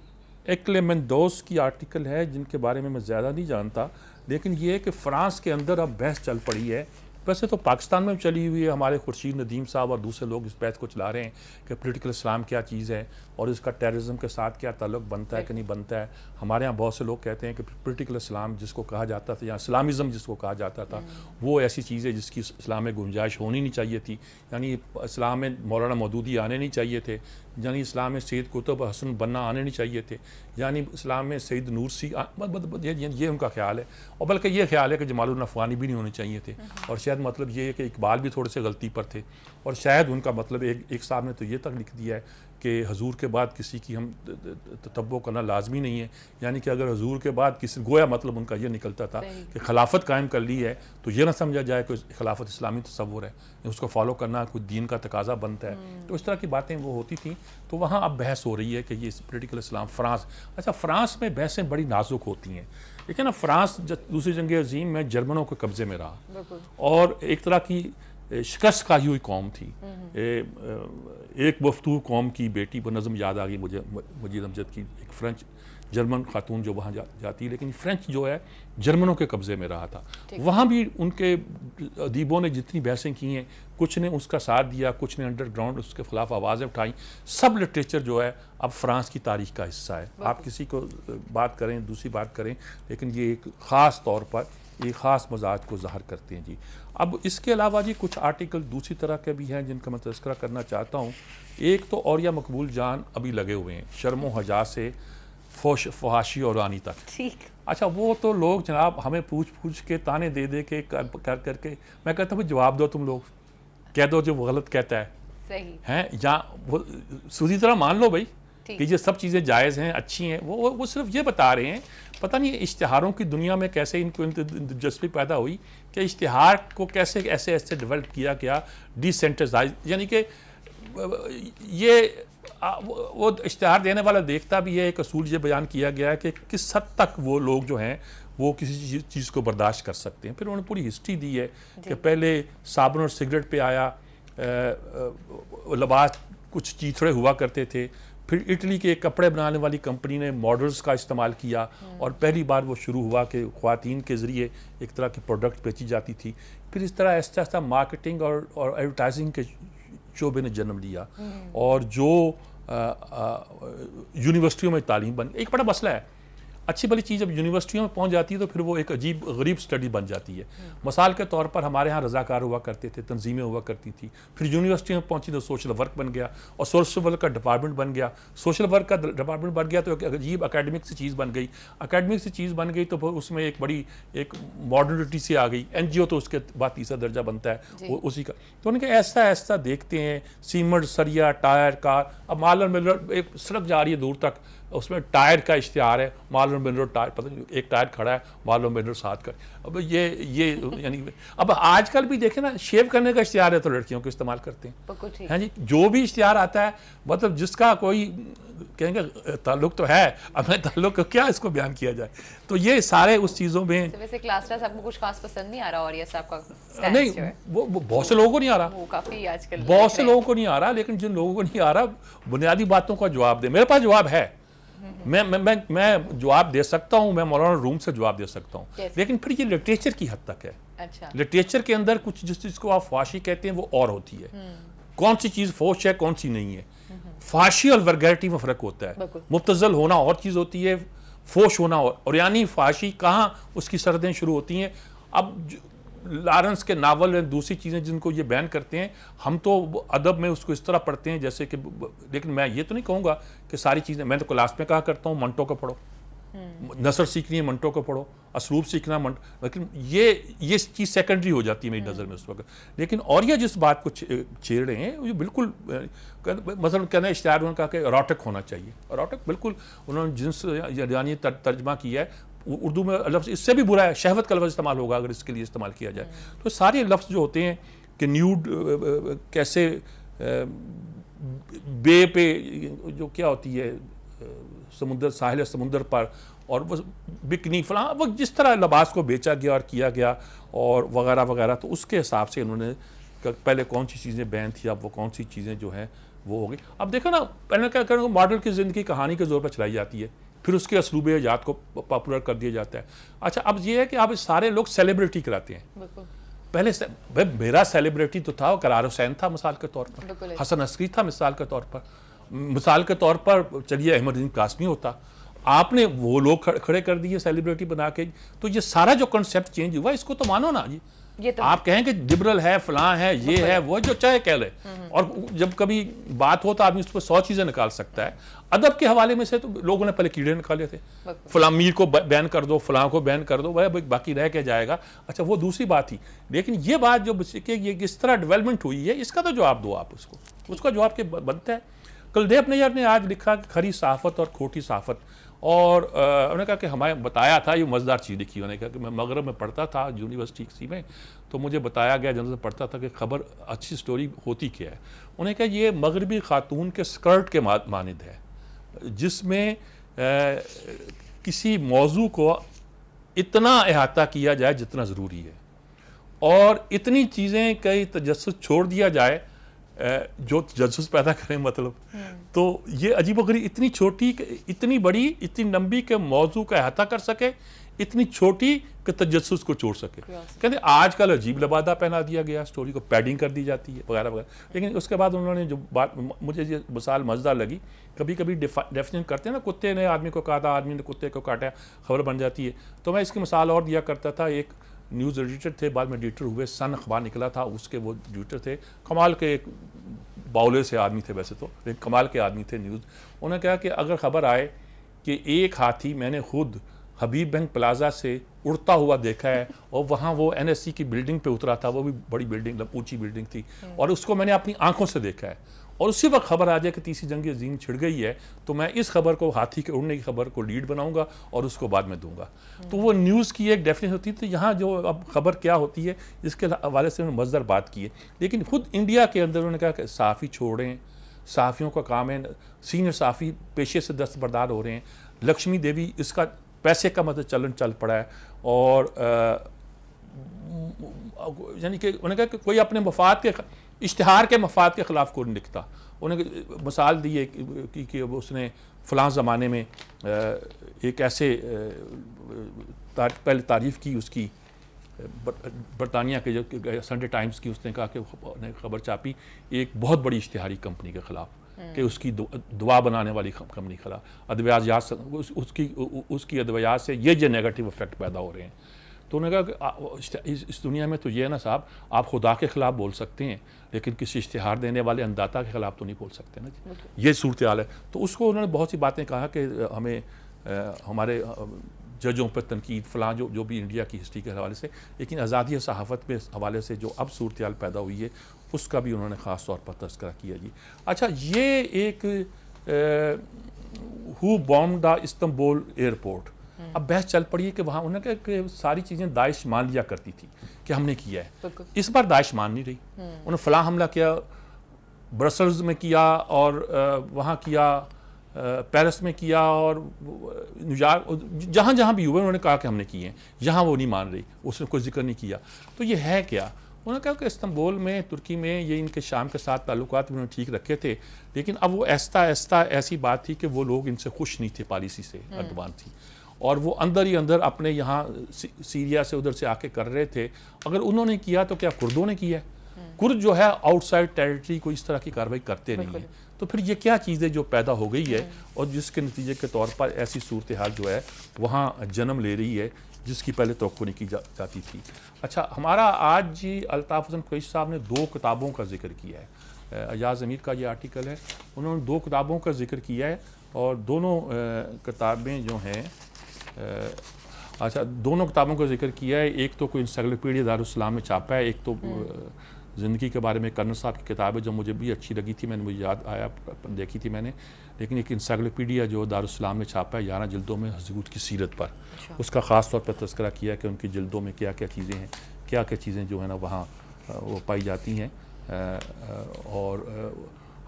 एक्लेमेंडोस की आर्टिकल है जिनके बारे में मैं ज़्यादा नहीं जानता, लेकिन ये है कि फ़्रांस के अंदर अब बहस चल पड़ी है। वैसे तो पाकिस्तान में चली हुई है, हमारे खुर्शीद नदीम साहब और दूसरे लोग इस बहस को चला रहे हैं कि पोलिटिकल इस्लाम क्या चीज़ है और इसका टेररिज्म के साथ क्या ताल्लुक़ बनता है कि नहीं बनता है। हमारे यहाँ बहुत से लोग कहते हैं कि पोलिटिकल इस्लाम जिसको कहा जाता था या इस्लामिज़म जिसको कहा जाता था, वो ऐसी चीज़ है जिसकी इस्लाम में गुंजाइश होनी नहीं चाहिए थी। यानी इस्लाम में मौलाना मौदूदी आने नहीं चाहिए थे, यानी इस्लाम में सैयद कुतुब हसन बन्ना आने नहीं चाहिए थे, यानी इस्लाम में सैयद नूरसी, ये उनका ख्याल है। और बल्कि ये ख्याल है कि जमालुद्दीन अफ़गानी भी नहीं होने चाहिए थे। और शायद मतलब ये है कि इकबाल भी थोड़े से गलती पर थे। और शायद उनका मतलब एक साहब ने तो ये तक लिख दिया है कि हजूर के बाद किसी की हम ततब्बो करना लाजमी नहीं है। यानी कि अगर हजूर के बाद किसी, गोया मतलब उनका ये निकलता था कि खिलाफत कायम कर ली है तो ये ना समझा जाए कि खिलाफत इस्लामी तसव्वुर है, उसको फॉलो करना कोई दीन का तकाजा बनता है। तो इस तरह की बातें वो होती थी। तो वहाँ अब बहस हो रही है कि ये पोलिटिकल इस्लाम फ्रांस, अच्छा फ़्रांस में बहसें बड़ी नाजुक होती हैं। लेकिन ना फ्रांस दूसरी जंग अजीम में जर्मनों के कब्ज़े में रहा और एक तरह की शिकस्त खाई हुई कौम थी। एक वफ्तू कौम की बेटी, वो नज़म याद आ गई मुझे, मजीद अमजद की, एक फ्रेंच जर्मन खातून जो वहाँ जाती है, लेकिन फ्रेंच जो है जर्मनों के कब्ज़े में रहा था। वहाँ भी उनके अदीबों ने जितनी बहसें की हैं, कुछ ने उसका साथ दिया, कुछ ने अंडरग्राउंड उसके ख़िलाफ़ आवाज़ें उठाई। सब लिटरेचर जो है अब फ्रांस की तारीख़ का हिस्सा है। आप किसी को बात करें, दूसरी बात करें, लेकिन ये एक ख़ास तौर पर एक ख़ास मजाज को ज़ाहिर करते हैं जी। अब इसके अलावा जी कुछ आर्टिकल दूसरी तरह के भी हैं जिनका मैं तज़किरा करना चाहता हूँ। एक तो औरिया मकबूल जान अभी लगे हुए हैं शर्म व हजा से फहाशी और रानी तक। ठीक। अच्छा, वो तो लोग जनाब हमें पूछ के ताने दे दे के कर करके, मैं कहता हूँ जवाब दो, तुम लोग कह दो जो वो गलत कहता है, सही हैं या वो सूदी तरह मान लो भाई कि ये सब चीज़ें जायज़ हैं, अच्छी हैं। वो सिर्फ ये बता रहे हैं, पता नहीं इश्तिहारों की दुनिया में कैसे इनको दिलचस्पी पैदा हुई कि इश्तिहार को कैसे ऐसे ऐसे डेवलप किया गया, डिसेंट्रलाइज, यानी कि ये वो इश्तिहार देने वाला देखता भी है। एक असूल ये बयान किया गया है कि किस हद तक वो लोग जो हैं वो किसी चीज़ को बर्दाश्त कर सकते हैं। फिर उन्होंने पूरी हिस्ट्री दी है कि पहले साबुन और सिगरेट पे आया, लिबास कुछ चीथड़े हुआ करते थे, फिर इटली के कपड़े बनाने वाली कंपनी ने मॉडल्स का इस्तेमाल किया और पहली बार वो शुरू हुआ कि ख़वातीन के ज़रिए एक तरह की प्रोडक्ट बेची जाती थी। फिर इस तरह आहिस्ता आहिस्ता मार्केटिंग और एडवर्टाइजिंग के शोबे ने जन्म लिया और जो यूनिवर्सिटियों में तालीम बन, एक बड़ा मसला है, अच्छी भली चीज़ जब यूनिवर्सिटियों में पहुंच जाती है तो फिर वो एक अजीब गरीब स्टडी बन जाती है। मिसाल के तौर पर हमारे यहाँ रज़ाकार हुआ करते थे, तंजीमें हुआ करती थी, फिर यूनिवर्सिटी में पहुंची तो सोशल वर्क बन गया और सोशल वर्क का डिपार्टमेंट बन गया। सोशल वर्क का डिपार्टमेंट बन गया तो एक अजीब अकेडमिक सी चीज़ बन गई। अकेडमिक सी चीज़ बन गई तो उसमें एक बड़ी एक मॉडर्निटी सी आ गई। NGO तो उसके बाद तीसरा दर्जा बनता है उसी का। तो उनके ऐसा ऐसा देखते हैं, सीमेंट, सरिया, टायर, कार। अब मार्लन मिलर एक सड़क जा रही है दूर तक, उसमें टायर का इश्तिहार है, मार्लन मिलर टायर, पता नहीं एक टायर खड़ा है, मार्लन मिलर साथ का। अब ये यानी अब आजकल भी देखें ना, शेव करने का इश्तिहार है तो लड़कियों को इस्तेमाल करते हैं। हाँ जी, जो भी इश्तिहार आता है मतलब जिसका कोई कहेंगे ताल्लुक तो है, अब मैं ताल्लुक क्या इसको बयान किया जाए। तो ये सारे उस चीज़ों में वैसे क्लास टेस्ट आपको कुछ खास पसंद नहीं आ रहा और ये सब का नहीं, वो बहुत से लोगों को नहीं आ रहा, वो काफ़ी आजकल बहुत से लोगों को नहीं आ रहा, लेकिन जिन लोगों को नहीं आ रहा बुनियादी बातों का जवाब दे। मेरे पास जवाब है, मैं जवाब दे सकता हूँ, मैं मौलाना रूम से जवाब दे सकता हूँ, लेकिन फिर ये लिटरेचर की हद तक है। अच्छा। लिटरेचर के अंदर कुछ जिस चीज़ को आप फाशी कहते हैं वो और होती है, कौन सी चीज़ फोश है कौन सी नहीं है। फाशी और वर्गैरिटी में फ़र्क होता है। मुब्तज़ल होना और चीज़ होती है, फोश होना और यानी फाशी कहाँ उसकी सरहदें शुरू होती हैं। अब लॉरेंस के नावल और दूसरी चीज़ें जिनको ये बैन करते हैं, हम तो अदब में उसको इस तरह पढ़ते हैं जैसे कि, लेकिन मैं ये तो नहीं कहूँगा कि सारी चीज़ें, मैं तो क्लास में कहा करता हूँ मंटो को पढ़ो, नसर सीखनी है मंटो को पढ़ो, असलूब सीखना मंटो, लेकिन ये चीज़ सेकेंडरी हो जाती है मेरी नज़र में उस वक्त। लेकिन और ये जिस बात को छेड़ रहे हैं ये बिल्कुल मतलब कहना इश्तिहार उन्होंने कहा कि एरोटिक होना चाहिए, एरोटिक बिल्कुल उन्होंने जिन्स यानी तर्जमा किया है। उर्दू में लफ्ज़ इससे भी बुरा है, शहवत का लफ्ज़ इस्तेमाल होगा अगर इसके लिए इस्तेमाल किया जाए। तो सारे लफ्ज़ जो होते हैं कि न्यूड कैसे बे पे जो क्या होती है समुद्र, साहिल समुद्र पर, और वो बिकनी फलां, वो जिस तरह लिबास को बेचा गया और किया गया और वगैरह वगैरह, तो उसके हिसाब से इन्होंने पहले कौन सी चीज़ें बैन थी, अब वो कौन सी चीज़ें जो हैं वो हो गई। अब देखो ना, पहले क्या करें, मॉडल की ज़िंदगी कहानी के ज़ोर पर चलाई जाती है, फिर उसके असलूब याद को पॉपुलर कर दिया जाता है। अच्छा, अब ये है कि अब सारे लोग सेलिब्रिटी कराते हैं। पहले भाई मेरा सेलिब्रिटी तो था, करार हुसैन था मिसाल के तौर पर, हसन अस्करी था मिसाल के तौर पर, मिसाल के तौर पर चलिए अहमदुद्दीन कासमी होता। आपने वो लोग खड़े कर दिए सेलिब्रिटी बना के। तो ये सारा जो कंसेप्ट चेंज हुआ, इसको तो मानो ना जी। ये तो आप कहें कि लिबरल है, फलां है, ये है, वो जो चाहे कह ले, और जब कभी बात हो तो आदमी उस पर 100 चीज़ें निकाल सकता है। अदब के हवाले में से तो लोगों ने पहले कीड़े निकाले थे, फलां मीर को बैन कर दो, फलां को बैन कर दो, वह बाकी रह के जाएगा। अच्छा, वो दूसरी बात थी, लेकिन ये बात जो कि ये किस तरह डेवलपमेंट हुई है, इसका तो जवाब दो आप उसको, उसका जवाब के बनता है। कुलदीप नैय्यर ने आज लिखा कि खरी सहाफ़त और खोटी सहाफ़त, और उन्होंने कहा कि हमें बताया था, ये मज़ेदार चीज़ लिखी, उन्होंने कहा कि मैं मगरब में पढ़ता था यूनिवर्सिटी किसी में, तो मुझे बताया गया जब से पढ़ता था कि खबर अच्छी स्टोरी होती क्या है। उन्होंने कहा ये मगरबी खातून के स्कर्ट के मानिंद है, जिसमें किसी मौजू को इतना अहाता किया जाए जितना ज़रूरी है, और इतनी चीज़ें कई तजस्सुस छोड़ दिया जाए जो तजस्सुस पैदा करें मतलब। तो ये अजीबोगरीब, इतनी छोटी इतनी बड़ी इतनी लंबी के मौजू का अहाता कर सके, इतनी छोटी कि तजस्सुस को छोड़ सके। कहते आजकल अजीब लबादा पहना दिया गया, स्टोरी को पैडिंग कर दी जाती है वगैरह वगैरह। लेकिन उसके बाद उन्होंने जो बात, मुझे ये मिसाल मज़ेदार लगी, कभी कभी डेफिनेशन करते हैं ना, कुत्ते ने आदमी को काटा, आदमी ने कुत्ते को काटा, खबर बन जाती है। तो मैं इसकी मिसाल और दिया करता था, एक न्यूज़ एडिटर थे, बाद में एडिटर हुए, सन अखबार निकला था, उसके वो एडिटर थे, कमाल के एक बाउले से आदमी थे वैसे तो, लेकिन कमाल के आदमी थे न्यूज़। उन्होंने कहा कि अगर ख़बर आए कि एक हाथी मैंने खुद हबीब बैंक प्लाजा से उड़ता हुआ देखा है, और वहाँ वो NSC की बिल्डिंग पे उतरा था, वो भी बड़ी बिल्डिंग, ऊंची बिल्डिंग थी, और उसको मैंने अपनी आंखों से देखा है, और उसी वक्त खबर आ जाए कि तीसरी जंग अज़ीम छिड़ गई है, तो मैं इस खबर को, हाथी के उड़ने की खबर को लीड बनाऊंगा और उसको बाद में दूंगा। तो वो न्यूज़ की एक डेफिनेशन होती है। तो यहाँ जो अब खबर क्या होती है, इसके हवाले से उन्होंने मज़ेदार बात की है। लेकिन खुद इंडिया के अंदर उन्होंने कहा कि सहाफ़ी छोड़ें, सहाफ़ियों का काम है, सीनियर सहाफ़ी पेशे से दस्तबरदार हो रहे हैं। लक्ष्मी देवी, इसका पैसे का मतलब चलन चल पड़ा है, और यानी कि उन्होंने कहा कि कोई अपने मफाद के, इश्तिहार के मफाद के ख़िलाफ़ कोई नहीं लिखता। उन्होंने मिसाल दी है कि उसने फ़लाँ ज़माने में एक ऐसे पहले तारीफ़ की उसकी बरतानिया के जो संडे टाइम्स की, उसने कहा कि खबर छापी एक बहुत बड़ी इश्तिहारी कंपनी के ख़िलाफ़ कि उसकी दुआ बनाने वाली कंपनी खिला, अद्वियात उसकी अद्वियात से ये नेगेटिव इफेक्ट पैदा हो रहे हैं। तो उन्होंने कहा कि इस दुनिया में तो ये है ना साहब, आप खुदा के ख़िलाफ़ बोल सकते हैं, लेकिन किसी इश्तिहार देने वाले अंदाता के ख़िलाफ़ तो नहीं बोल सकते ना जी। ये सूरत हाल है। तो उसको उन्होंने बहुत सी बातें कहा कि हमें हमारे जजों पर तनकीद फ़लाँ जो भी इंडिया की हिस्ट्री के हवाले से, लेकिन आज़ादी सहाफ़त में हवाले से जो अब सूरत हाल पैदा हुई है, उसका भी उन्होंने ख़ास तौर पर तज़किरा किया जी। अच्छा, ये एक who bomb the Istanbul airport, अब बहस चल पड़ी है कि वहाँ उन्होंने कहा कि सारी चीज़ें दाइश मान लिया करती थी कि हमने किया है, इस बार दाइश मान नहीं रही। उन्होंने फ़लाँ हमला किया, ब्रसल्स में किया, और वहाँ किया, पेरिस में किया, और न्यूयॉर्क, जहाँ जहाँ भी हुए उन्होंने कहा कि हमने किए हैं, यहाँ वो नहीं मान रही, उसने कोई जिक्र नहीं किया। तो ये है क्या? उन्होंने कहा कि इस्तांबुल में, तुर्की में, ये इनके शाम के साथ ताल्लुकात भी उन्होंने ठीक रखे थे, लेकिन अब वो ऐसा ऐसी बात थी कि वो लोग इनसे खुश नहीं थे, पॉलिसी से अर्दवान थी, और वो अंदर ही अंदर अपने यहाँ सीरिया से उधर से आके कर रहे थे। अगर उन्होंने किया तो क्या कुर्दों ने किया? कुर्द जो है आउटसाइड टेरिटरी को इस तरह की कार्रवाई करते नहीं है। तो फिर ये क्या चीज़ें जो पैदा हो गई है, और जिसके नतीजे के तौर पर ऐसी सूरत हाल जो है वहाँ जन्म ले रही है, जिसकी पहले तवक्को नहीं की जाती थी। अच्छा, हमारा आज जी अल्ताफ़ हसन कुरैशी साहब ने 2 किताबों का जिक्र किया है। अयाज अमीर का ये आर्टिकल है, उन्होंने 2 किताबों का जिक्र किया है, और दोनों किताबें जो हैं, अच्छा, दोनों किताबों का जिक्र किया है। एक तो कोई इंसाइक्लोपीडिया दारुस्सलाम में छापा है, एक तो ज़िंदगी के बारे में कर्नल साहब की किताब है, जो मुझे भी अच्छी लगी थी, मुझे याद आया, देखी थी मैंने। लेकिन एक इंसाइक्लोपीडिया जो दारुस्सलाम में छापा है 11 जिल्दों में हज़रत की सीरत पर, उसका ख़ास तौर पर तज़किरा किया कि उनकी जिल्दों में क्या क्या चीज़ें हैं, क्या क्या चीज़ें जो है ना वहाँ वो पाई जाती हैं। और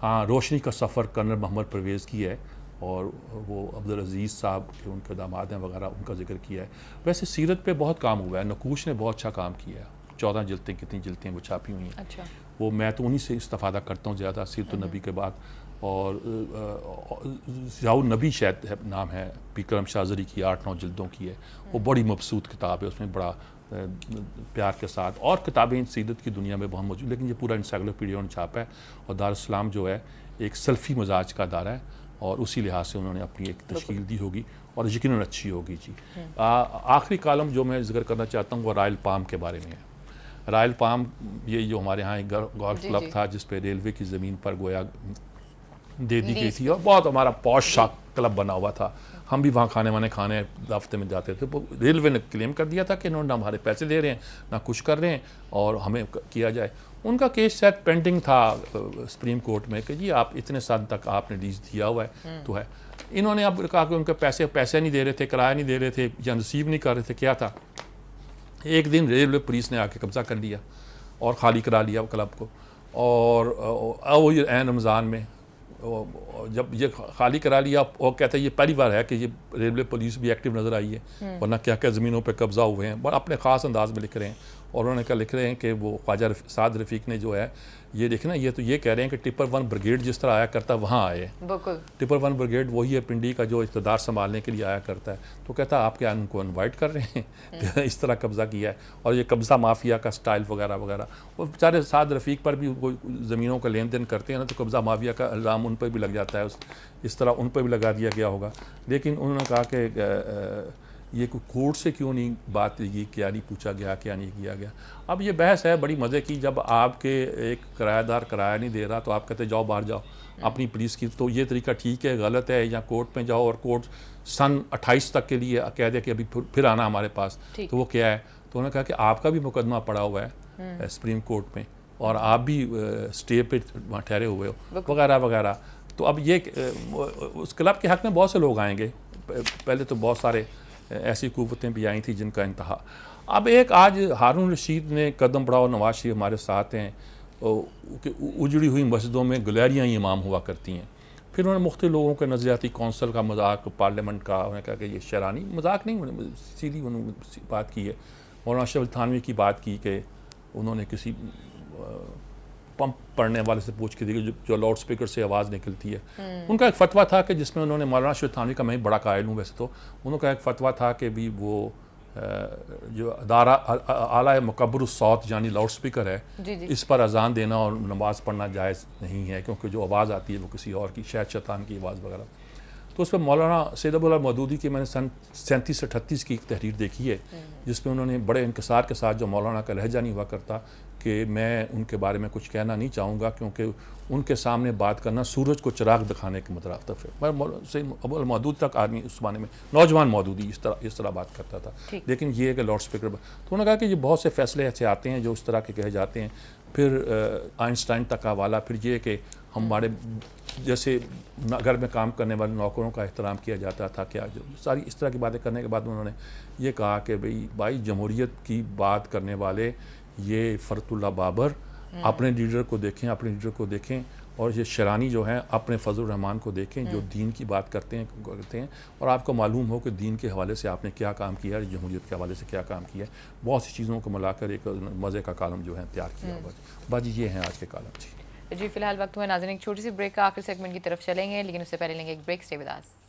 हाँ, रोशनी का सफ़र कर्नल मोहम्मद परवेज़ की है, और वो अब्दुल अज़ीज़ साहब के उनके दामाद हैं वगैरह, उनका जिक्र किया है। वैसे सीरत पे बहुत काम हुआ है, नकूश ने बहुत अच्छा काम किया है। 14 जिल्दें, कितनी जिल्दें वो छापी हुई हैं। अच्छा। वो मैं तो उन्हीं से इस्तिफ़ादा करता हूँ ज़्यादा, सीरत नबी के बाद। और ज़ियाउन नबी शायद नाम है, बिक्रम शाहजरी की 8-9 जिल्दों की है। वो बड़ी मबसूत किताब है, उसमें बड़ा प्यार के साथ, और किताबें सीरत की दुनिया में बहुत मौजूद, लेकिन ये पूरा इंसाइक्लोपीडिया उन्होंने छापा है। और दारुस्सलाम जो है एक सल्फ़ी मजाज का अदारा है, और उसी लिहाज से उन्होंने अपनी एक तश्कील दी होगी, और यकीनन अच्छी होगी जी। आखिरी कालम जो मैं जिक्र करना चाहता हूँ वो रॉयल पाम के बारे में है। रॉयल पाम, ये जो हमारे यहाँ एक गोल्फ क्लब था, जिस पे रेलवे की ज़मीन पर गोया दे दी गई थी, और बहुत हमारा पॉश शाक क्लब बना हुआ था। हम भी वहाँ खाने हफ्ते में जाते थे। वो रेलवे ने क्लेम कर दिया था कि इन्होंने ना हमारे पैसे दे रहे हैं, ना कुछ कर रहे हैं, और हमें किया जाए। उनका केस शायद पेंडिंग था सुप्रीम कोर्ट में कि जी आप इतने साल तक आपने लीज दिया हुआ है तो है। इन्होंने अब कहा कि उनके पैसे नहीं दे रहे थे, किराया नहीं दे रहे थे, या रिसीव नहीं कर रहे थे, क्या था। एक दिन रेलवे पुलिस ने आके कब्जा कर लिया और खाली करा लिया क्लब को। और वो ये ऐन रमज़ान में जब ये खाली करा लिया, वो कहते हैं ये पहली बार है कि ये रेलवे पुलिस भी एक्टिव नज़र आई है, वरना क्या क्या ज़मीनों पे कब्ज़ा हुए हैं, बड़ा अपने ख़ास अंदाज में लिख रहे हैं। और उन्होंने क्या लिख रहे हैं कि वो ख्वाजा साद रफ़ीक ने जो है ये देखें ना, ये तो ये कह रहे हैं कि टिपर 1 ब्रिगेड जिस तरह आया करता वहाँ आए। बिल्कुल टिपर 1 ब्रिगेड वही है पिंडी का जो इक़्तिदार संभालने के लिए आया करता है। तो कहता है आप क्या उनको इनवाइट कर रहे हैं कि इस तरह कब्ज़ा किया है, और ये कब्ज़ा माफिया का स्टाइल वगैरह वगैरह। और बेचारे साद रफ़ीक पर भी वो ज़मीनों का लेन देन करते हैं ना, तो कब्ज़ा माफिया का इल्ज़ाम उन पर भी लग जाता है, इस तरह उन पर भी लगा दिया गया होगा। लेकिन उन्होंने कहा कि ये कोर्ट से क्यों नहीं बात की, क्या नहीं पूछा गया, क्या नहीं किया गया। अब ये बहस है बड़ी मज़े की, जब आपके एक किराएदार किराया नहीं दे रहा तो आप कहते जाओ बाहर जाओ अपनी पुलिस की, तो ये तरीका ठीक है गलत है? या कोर्ट में जाओ और कोर्ट सन 28 तक के लिए कह दे कि अभी फिर आना हमारे पास, तो वो क्या है? तो उन्होंने कहा कि आपका भी मुकदमा पड़ा हुआ है सुप्रीम कोर्ट में और आप भी स्टे पे वहाँ ठहरे हुए हो वगैरह वगैरह। तो अब ये उस क्लब के हक़ में बहुत से लोग आएंगे। पहले तो बहुत सारे ऐसी कुव्वतें भी आई थी जिनका इंतहा। अब एक आज हारून रशीद ने कदम बढ़ाओ, नवाज शरीफ हमारे साथ हैं, उजड़ी हुई मस्जिदों में गुलहरियाँ इमाम हुआ करती हैं। फिर उन्होंने मुख्तलिफ लोगों के नज़रियाती कौंसल का मजाक, पार्लियामेंट का, उन्होंने कहा कि ये शरानी मजाक नहीं, उन्होंने सीधी उन्होंने बात की है। मौलाना अशरफ थानवी की बात की कि उन्होंने किसी पंप पढ़ने वाले से पूछ के देखी जो लाउड स्पीकर से आवाज़ निकलती है। उनका एक फ़तवा था कि जिसमें उन्होंने, मौलाना अशरफ थानवी का मैं बड़ा कायल हूँ वैसे तो, उनका एक फ़तवा था कि भी वो जो अदारा आला मुकब्बरुस सौत यानी लाउड स्पीकर है, इस पर अजान देना और नमाज़ पढ़ना जायज़ नहीं है, क्योंकि जो आवाज़ आती है वो किसी और की, शायद शैतान की आवाज़ वगैरह। तो उस पर मौलाना सैयद अब्दुल मौदूदी की मैंने सन 37-38 की एक तहरीर देखी है, जिसमें उन्होंने बड़े इंकसार के साथ, जो मौलाना का लहजा नहीं हुआ करता, कि मैं उनके बारे में कुछ कहना नहीं चाहूँगा क्योंकि उनके सामने बात करना सूरज को चिराग दिखाने के मतलब है। मैं सैयद अब्दुल मौदूद तक आदमी उस ज़माने में, नौजवान मौदूदी इस तरह बात करता था। लेकिन ये है कि लाउड स्पीकर, तो उन्होंने कहा कि ये बहुत से फैसले ऐसे आते हैं जो इस तरह के कहे जाते हैं। फिर आइंस्टाइन तक का हवाला, फिर ये कि हमारे जैसे घर में काम करने वाले नौकरों का एहतराम किया जाता था, क्या जो सारी इस तरह की बातें करने के बाद उन्होंने ये कहा कि भाई जमहूरियत की बात करने वाले ये फ़रतुल्लाह बाबर अपने लीडर को देखें, और ये शरानी जो हैं अपने फजल रहमान को देखें, जो दीन की बात करते हैं और आपको मालूम हो कि दीन के हवाले से आपने क्या काम किया है, जमहूरियत के हवाले से क्या काम किया है। बहुत सी चीज़ों को मिलाकर एक मज़े का कॉलम जो है तैयार किया हुआ है। बाजी ये हैं आज के कॉलम। जी फिलहाल वक्त हुआ नाज़रीन एक छोटी सी ब्रेक का, आखिरी सेगमेंट की तरफ चलेंगे, लेकिन उससे पहले लेंगे एक break. Stay with us.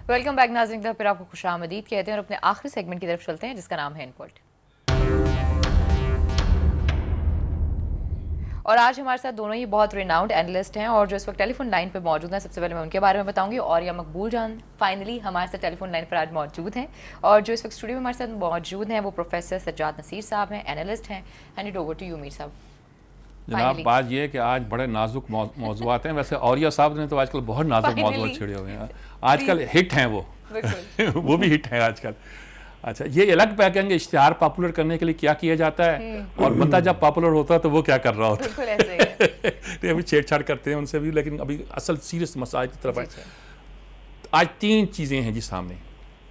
Welcome back नाज़रीन, फिर आपको खुशामदीद कहते हैं और अपने आखिरी सेगमेंट की तरफ चलते हैं, जिसका नाम है इनपुट। और आज हमारे साथ दोनों ही बहुत रिनाउंड एनालिस्ट हैं और जो इस वक्त टेलीफोन लाइन पे मौजूद हैं। सबसे पहले मैं उनके बारे में बताऊंगी, और या मकबूल जान फाइनली हमारे साथ टेलीफोन लाइन पर आज मौजूद हैं। और जो इस वक्त स्टूडियो में हमारे साथ मौजूद हैं वो प्रोफेसर सज्जाद नसीर साहब हैं, एनालिस्ट हैं। Hand it over to you Mir साहब। जनाब बात ये है कि आज बड़े नाजुक मौजूआत हैं। वैसे औरिया साहब ने तो आजकल बहुत नाजुक मौजूद छेड़े हुए हैं, आजकल हिट हैं वो वो भी हिट हैं आजकल। अच्छा, ये अलग पैकेंगे इश्तिहार पॉपुलर करने के लिए क्या किया जाता है, और बंदा जब पॉपुलर होता है तो वो क्या कर रहा होता है। अभी छेड़छाड़ करते हैं उनसे भी, लेकिन अभी असल सीरियस मसाइल की तरफ आए। आज 3 चीज़ें हैं जी सामने।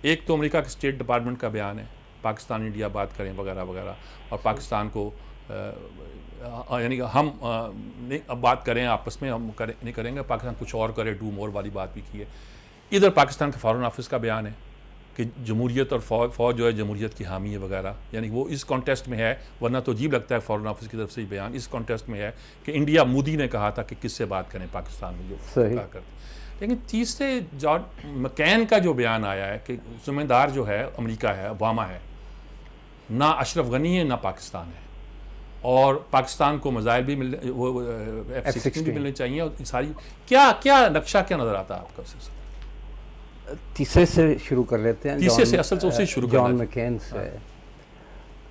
एक तो अमेरिका के स्टेट डिपार्टमेंट का बयान है, पाकिस्तान इंडिया बात करें वगैरह वगैरह, और पाकिस्तान को यानी कि हम अब बात करें आपस में, हम नहीं करेंगे, पाकिस्तान कुछ और करे, डू मोर वाली बात भी की है। इधर पाकिस्तान के फॉरेन ऑफिस का बयान है कि जमहूरियत और फ़ौज जो है जमहूरियत की हामी है वगैरह, यानी वो इस कॉन्टेस्ट में है। वरना तो अजीब लगता है फॉरेन ऑफिस की तरफ से ही बयान इस कॉन्टेस्ट में है कि इंडिया, मोदी ने कहा था कि किससे बात करें पाकिस्तान में, जो कहा करते। लेकिन तीसरे जॉर्ज मैकेन का जो बयान आया है कि ज़िम्मेदार जो है अमेरिका है, ओबामा है, ना अशरफ गनी है ना पाकिस्तान है, और पाकिस्तान को मिसाइल भी मिल, वो F-16 भी मिलने चाहिए, और सारी क्या नक्शा क्या नज़र आता है आपका? तीसरे से शुरू कर लेते हैं। तीसरे से असल से उससे शुरू करना जॉन मैकेन से।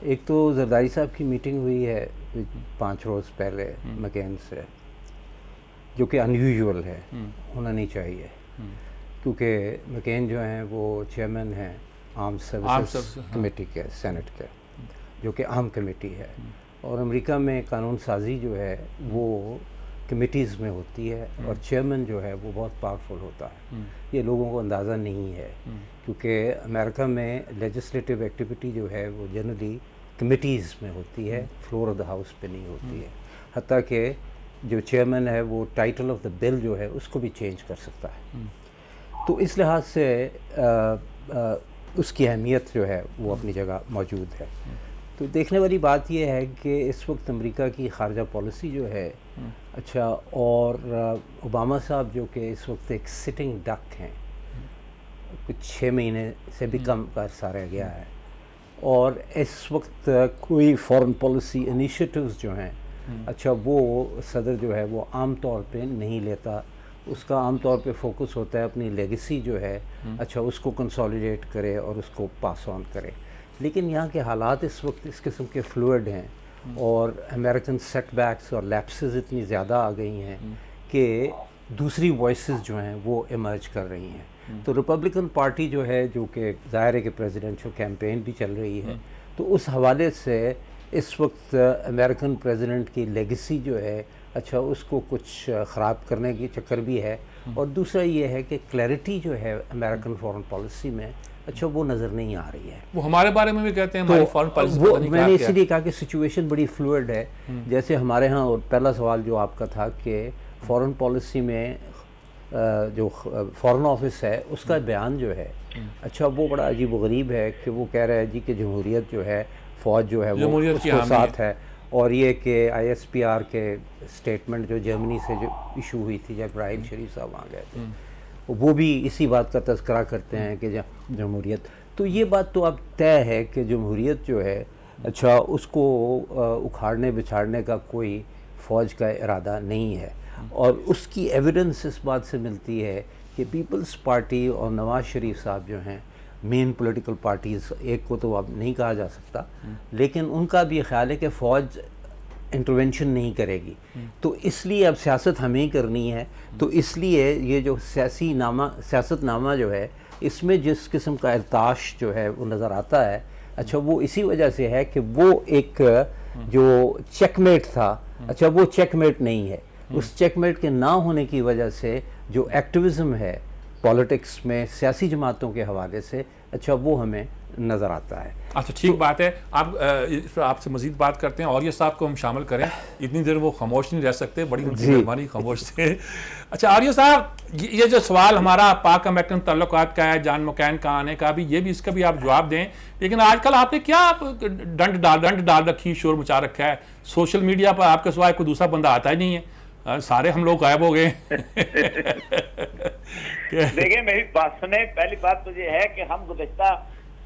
एक तो जरदारी साहब की मीटिंग हुई है 5 रोज़ पहले मैकेन से, जो कि अनयूजुअल है, होना नहीं चाहिए, क्योंकि मैकेन जो हैं वो चेयरमैन हैं आर्म सर्विसेज कमेटी के, सेनेट के, जो कि अहम कमेटी है। और अमेरिका में कानून साजी जो है वो कमिटीज़ में होती है, और चेयरमैन जो है वो बहुत पावरफुल होता है। ये लोगों को अंदाज़ा नहीं है, क्योंकि अमेरिका में लेजिस्लेटिव एक्टिविटी जो है वो जनरली कमिटीज़ में होती है, फ्लोर ऑफ द हाउस पे नहीं होती है। हत्ता कि जो चेयरमैन है वो टाइटल ऑफ द बिल जो है उसको भी चेंज कर सकता है। तो इस लिहाज से उसकी अहमियत जो है वो अपनी जगह मौजूद है। तो देखने वाली बात यह है कि इस वक्त अमेरिका की खारजा पॉलिसी जो है, अच्छा, और ओबामा साहब जो कि इस वक्त एक सिटिंग डक हैं, कुछ 6 महीने से भी कम का अरसा रह गया है, और इस वक्त कोई फॉरेन पॉलिसी इनिशिएटिव्स जो हैं, अच्छा, वो सदर जो है वो आम तौर पे नहीं लेता। उसका आम तौर पे फोकस होता है अपनी लेगेसी जो है, अच्छा, उसको कंसोलिडेट करे और उसको पास ऑन करे। लेकिन यहाँ के हालात इस वक्त इस किस्म के फ्लूइड हैं और अमेरिकन सेटबैक्स और लैप्सेस इतनी ज़्यादा आ गई हैं कि दूसरी वॉइसेस जो हैं वो इमर्ज कर रही हैं। तो रिपब्लिकन पार्टी जो है, जो कि ज़ाहिर है कि प्रेसिडेंशियल कैंपेन भी चल रही है, तो उस हवाले से इस वक्त अमेरिकन प्रेसिडेंट की लेगेसी जो है, अच्छा, उसको कुछ ख़राब करने की चक्कर भी है। और दूसरा ये है कि क्लैरिटी जो है अमेरिकन फॉरेन पॉलिसी में, अच्छा, वो नज़र नहीं आ रही है। वो हमारे बारे में भी कहते हैं हमारी फॉरेन पॉलिसी वो पता नहीं मैंने क्या इसीलिए कहा कि सिचुएशन बड़ी फ्लूइड है। जैसे हमारे यहाँ, और पहला सवाल जो आपका था कि फॉरेन पॉलिसी में जो फॉरेन ऑफिस है उसका बयान जो है, अच्छा, वो बड़ा अजीब व गरीब है कि वो कह रहा है जी कि जमहूरियत जो है, फ़ौज जो है वो उसको साथ है, और ये कि ISPR के स्टेटमेंट जो जर्मनी से जो इशू हुई थी जब इब्राहिम शरीफ साहब वहाँ गए थे, वो भी इसी बात का तज़किरा करते हैं कि जमहूरियत। तो ये बात तो अब तय है कि जमहूरियत जो है, अच्छा, उसको उखाड़ने बिछाड़ने का कोई फ़ौज का इरादा नहीं है। और उसकी एविडेंस इस बात से मिलती है कि पीपल्स पार्टी और नवाज़ शरीफ साहब जो हैं, मेन पॉलिटिकल पार्टीज़, एक को तो अब नहीं कहा जा सकता, लेकिन उनका भी ख्याल है कि फ़ौज इंटरवेंशन नहीं करेगी। तो इसलिए अब सियासत हमें ही करनी है। तो इसलिए ये जो सियासतनामा जो है, इसमें जिस किस्म का इर्ताश जो है वो नज़र आता है, अच्छा, वो इसी वजह से है कि वो एक जो चेकमेट था, अच्छा, वो चेकमेट नहीं है। उस चेकमेट के ना होने की वजह से जो एक्टिविज़म है पॉलिटिक्स में सियासी जमातों के हवाले से, अच्छा, वो हमें नज़र आता है। अच्छा, ठीक बात है। आप इस पर आपसे मज़ीद बात करते हैं। और ये साहब को हम शामिल करें, इतनी देर वो खामोश नहीं रह सकते, बड़ी उनकी मेहरबानी खामोश थे। अच्छा आर्य साहब, ये जो सवाल हमारा पाक अमेरिकन ताल्लुकात का है, जॉन मकैन का आने का भी, ये भी इसका भी आप जवाब दें। लेकिन आजकल आपने क्या डंड डाल रखी, शोर मचा रखा है सोशल मीडिया पर, आपके सिवाय कोई दूसरा बंदा आता ही नहीं है, सारे हम लोग गायब हो गए। देखिए, मेरी बात सुने। पहली बात तो ये है कि हम गुज़श्ता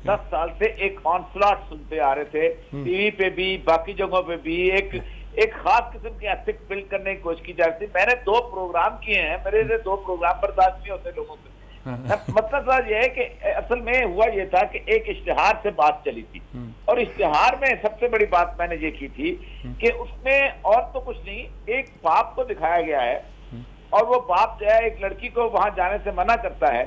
10 साल से एक ऑनस्लॉट सुनते आ रहे थे, टीवी पे भी, बाकी जगहों पे भी, एक खास किस्म की एथिक बिल्ड करने की कोशिश की जा रही थी। मैंने 2 प्रोग्राम किए हैं, मेरे से 2 प्रोग्राम बर्दाश्त नहीं होते लोगों से। मतलब यह है कि असल में हुआ ये था कि एक इश्तिहार से बात चली थी, और इश्तिहार में सबसे बड़ी बात मैंने ये की थी कि उसमें और तो कुछ नहीं, एक बाप को दिखाया गया है, और वो बाप जो है एक लड़की को वहां जाने से मना करता है,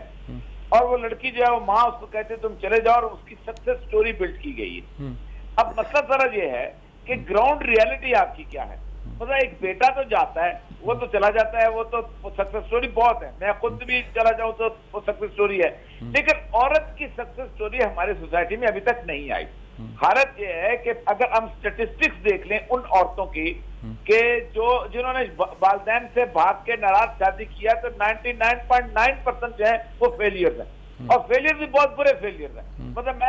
और वो लड़की जो है वो माँ उसको कहते तुम चले जाओ, और उसकी सक्सेस स्टोरी बिल्ड की गई है। अब मतलब जरा ये है कि ग्राउंड रियलिटी आपकी क्या है। मतलब एक बेटा तो जाता है, वो तो चला जाता है, वो तो सक्सेस स्टोरी बहुत है, मैं खुद भी चला जाऊं तो वो सक्सेस स्टोरी है। लेकिन औरत की सक्सेस स्टोरी हमारे सोसाइटी में अभी तक नहीं आई। हालत ये है कि अगर हम स्टेटिस्टिक्स देख लें उन औरतों की कि जिन्होंने वालिदैन से भाग के नाराज शादी किया, तो 99.9% जो है वो फेलियर है, और फेलियर भी बहुत बुरे फेलियर है। मतलब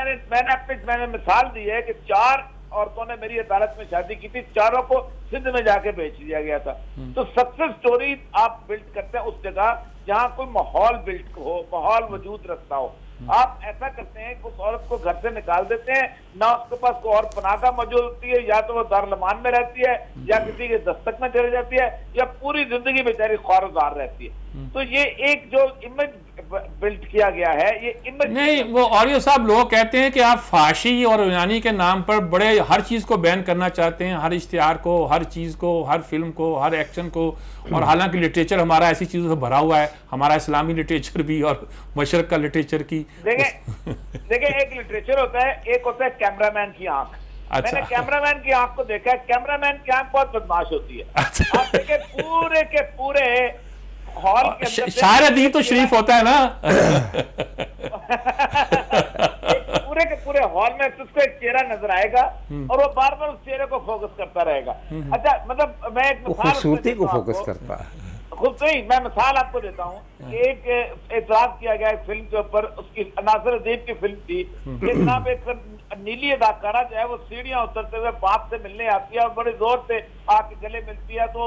मैंने मिसाल दी है कि 4 औरतों ने मेरी अदालत में शादी की थी, चारों को सिंध में जाके बेच दिया गया था। तो सक्सेस स्टोरी आप बिल्ड करते हैं उस जगह जहां कोई माहौल बिल्ड हो, माहौल वजूद रखता हो। आप ऐसा करते हैं कि उस औरत को घर से निकाल देते हैं, ना उसके पास कोई और पनागा मौजूद होती है, या तो वो दारुल-अमान में रहती है, या किसी के दस्तक में चली जाती है, या पूरी जिंदगी बेचारी ख्वारदार रहती है। तो ये एक जो इमेज बिल्ड किया गया है, ये इमेज नहीं, वो आर्य साहब, लोग कहते हैं कि आप फाशी और यूनानी के नाम पर बड़े हर चीज को बैन करना चाहते हैं, हर इश्तिहार को, हर चीज को, हर फिल्म को, हर एक्शन को। और हालांकि लिटरेचर हमारा ऐसी चीजों से भरा हुआ है, हमारा इस्लामी लिटरेचर भी और मशरक का लिटरेचर की। देखिए एक लिटरेचर होता है, एक होता है कैमरामैन की आंख। अच्छा। मैंने कैमरामैन की आंख को देखा है, कैमरामैन की आंख बहुत बदमाश होती है। अच्छा। आप देखिए पूरे के पूरे हॉल के अंदर शायर अदीब तो शरीफ होता है ना। पूरे के पूरे हॉल में उसको एक चेहरा नजर आएगा और वो बार बार उस चेहरे को फोकस करता रहेगा। अच्छा, मतलब मैं एक मिसाल खूबसूरती को फोकस करता है। खुद नहीं, मैं मिसाल आपको देता हूँ कि एक एतराज किया गया एक फिल्म के ऊपर, उसकी नासिर अदीब की फिल्म थी, कि जनाब एक नीली अदाकारा जो है वो सीढ़ियां उतरते हुए बाप से मिलने आती है और बड़े जोर से आके गले मिलती है, तो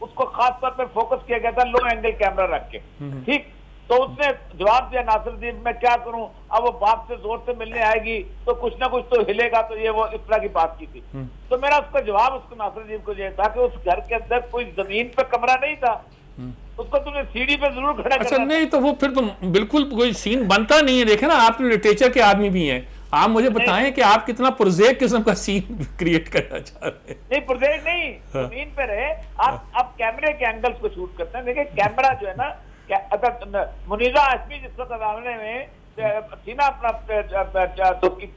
उसको खास तौर पे फोकस किया गया था लो एंगल कैमरा रख के, ठीक। तो उसने जवाब दिया नासिर अदीब, मैं क्या करूं, अब वो बाप से जोर से मिलने आएगी तो कुछ ना कुछ तो हिलेगा, तो ये वो इस तरह की बात की थी। तो मेरा उसका जवाब उसको नासिर अदीब को ये था कि उस घर के अंदर कोई जमीन पे कमरा नहीं था, उसको तुमने सीढ़ी पे जरूर खड़ा अच्छा करना। नहीं, तो वो फिर तो बिल्कुल कोई सीन बनता नहीं है। देखे ना, आप लिटरेचर के आदमी भी हैं, आप मुझे बताएं कि आप कितना प्रोजेक्ट किस्म का सीन क्रिएट करना चाह रहे हैं। नहीं, प्रोजेक्ट नहीं, जमीन पे रहे आप कैमरे के एंगल्स को शूट करते हैं। देखिए कैमरा जो है ना, मुनीजा आसमी जिस वक्त मामले में थी ना, अपना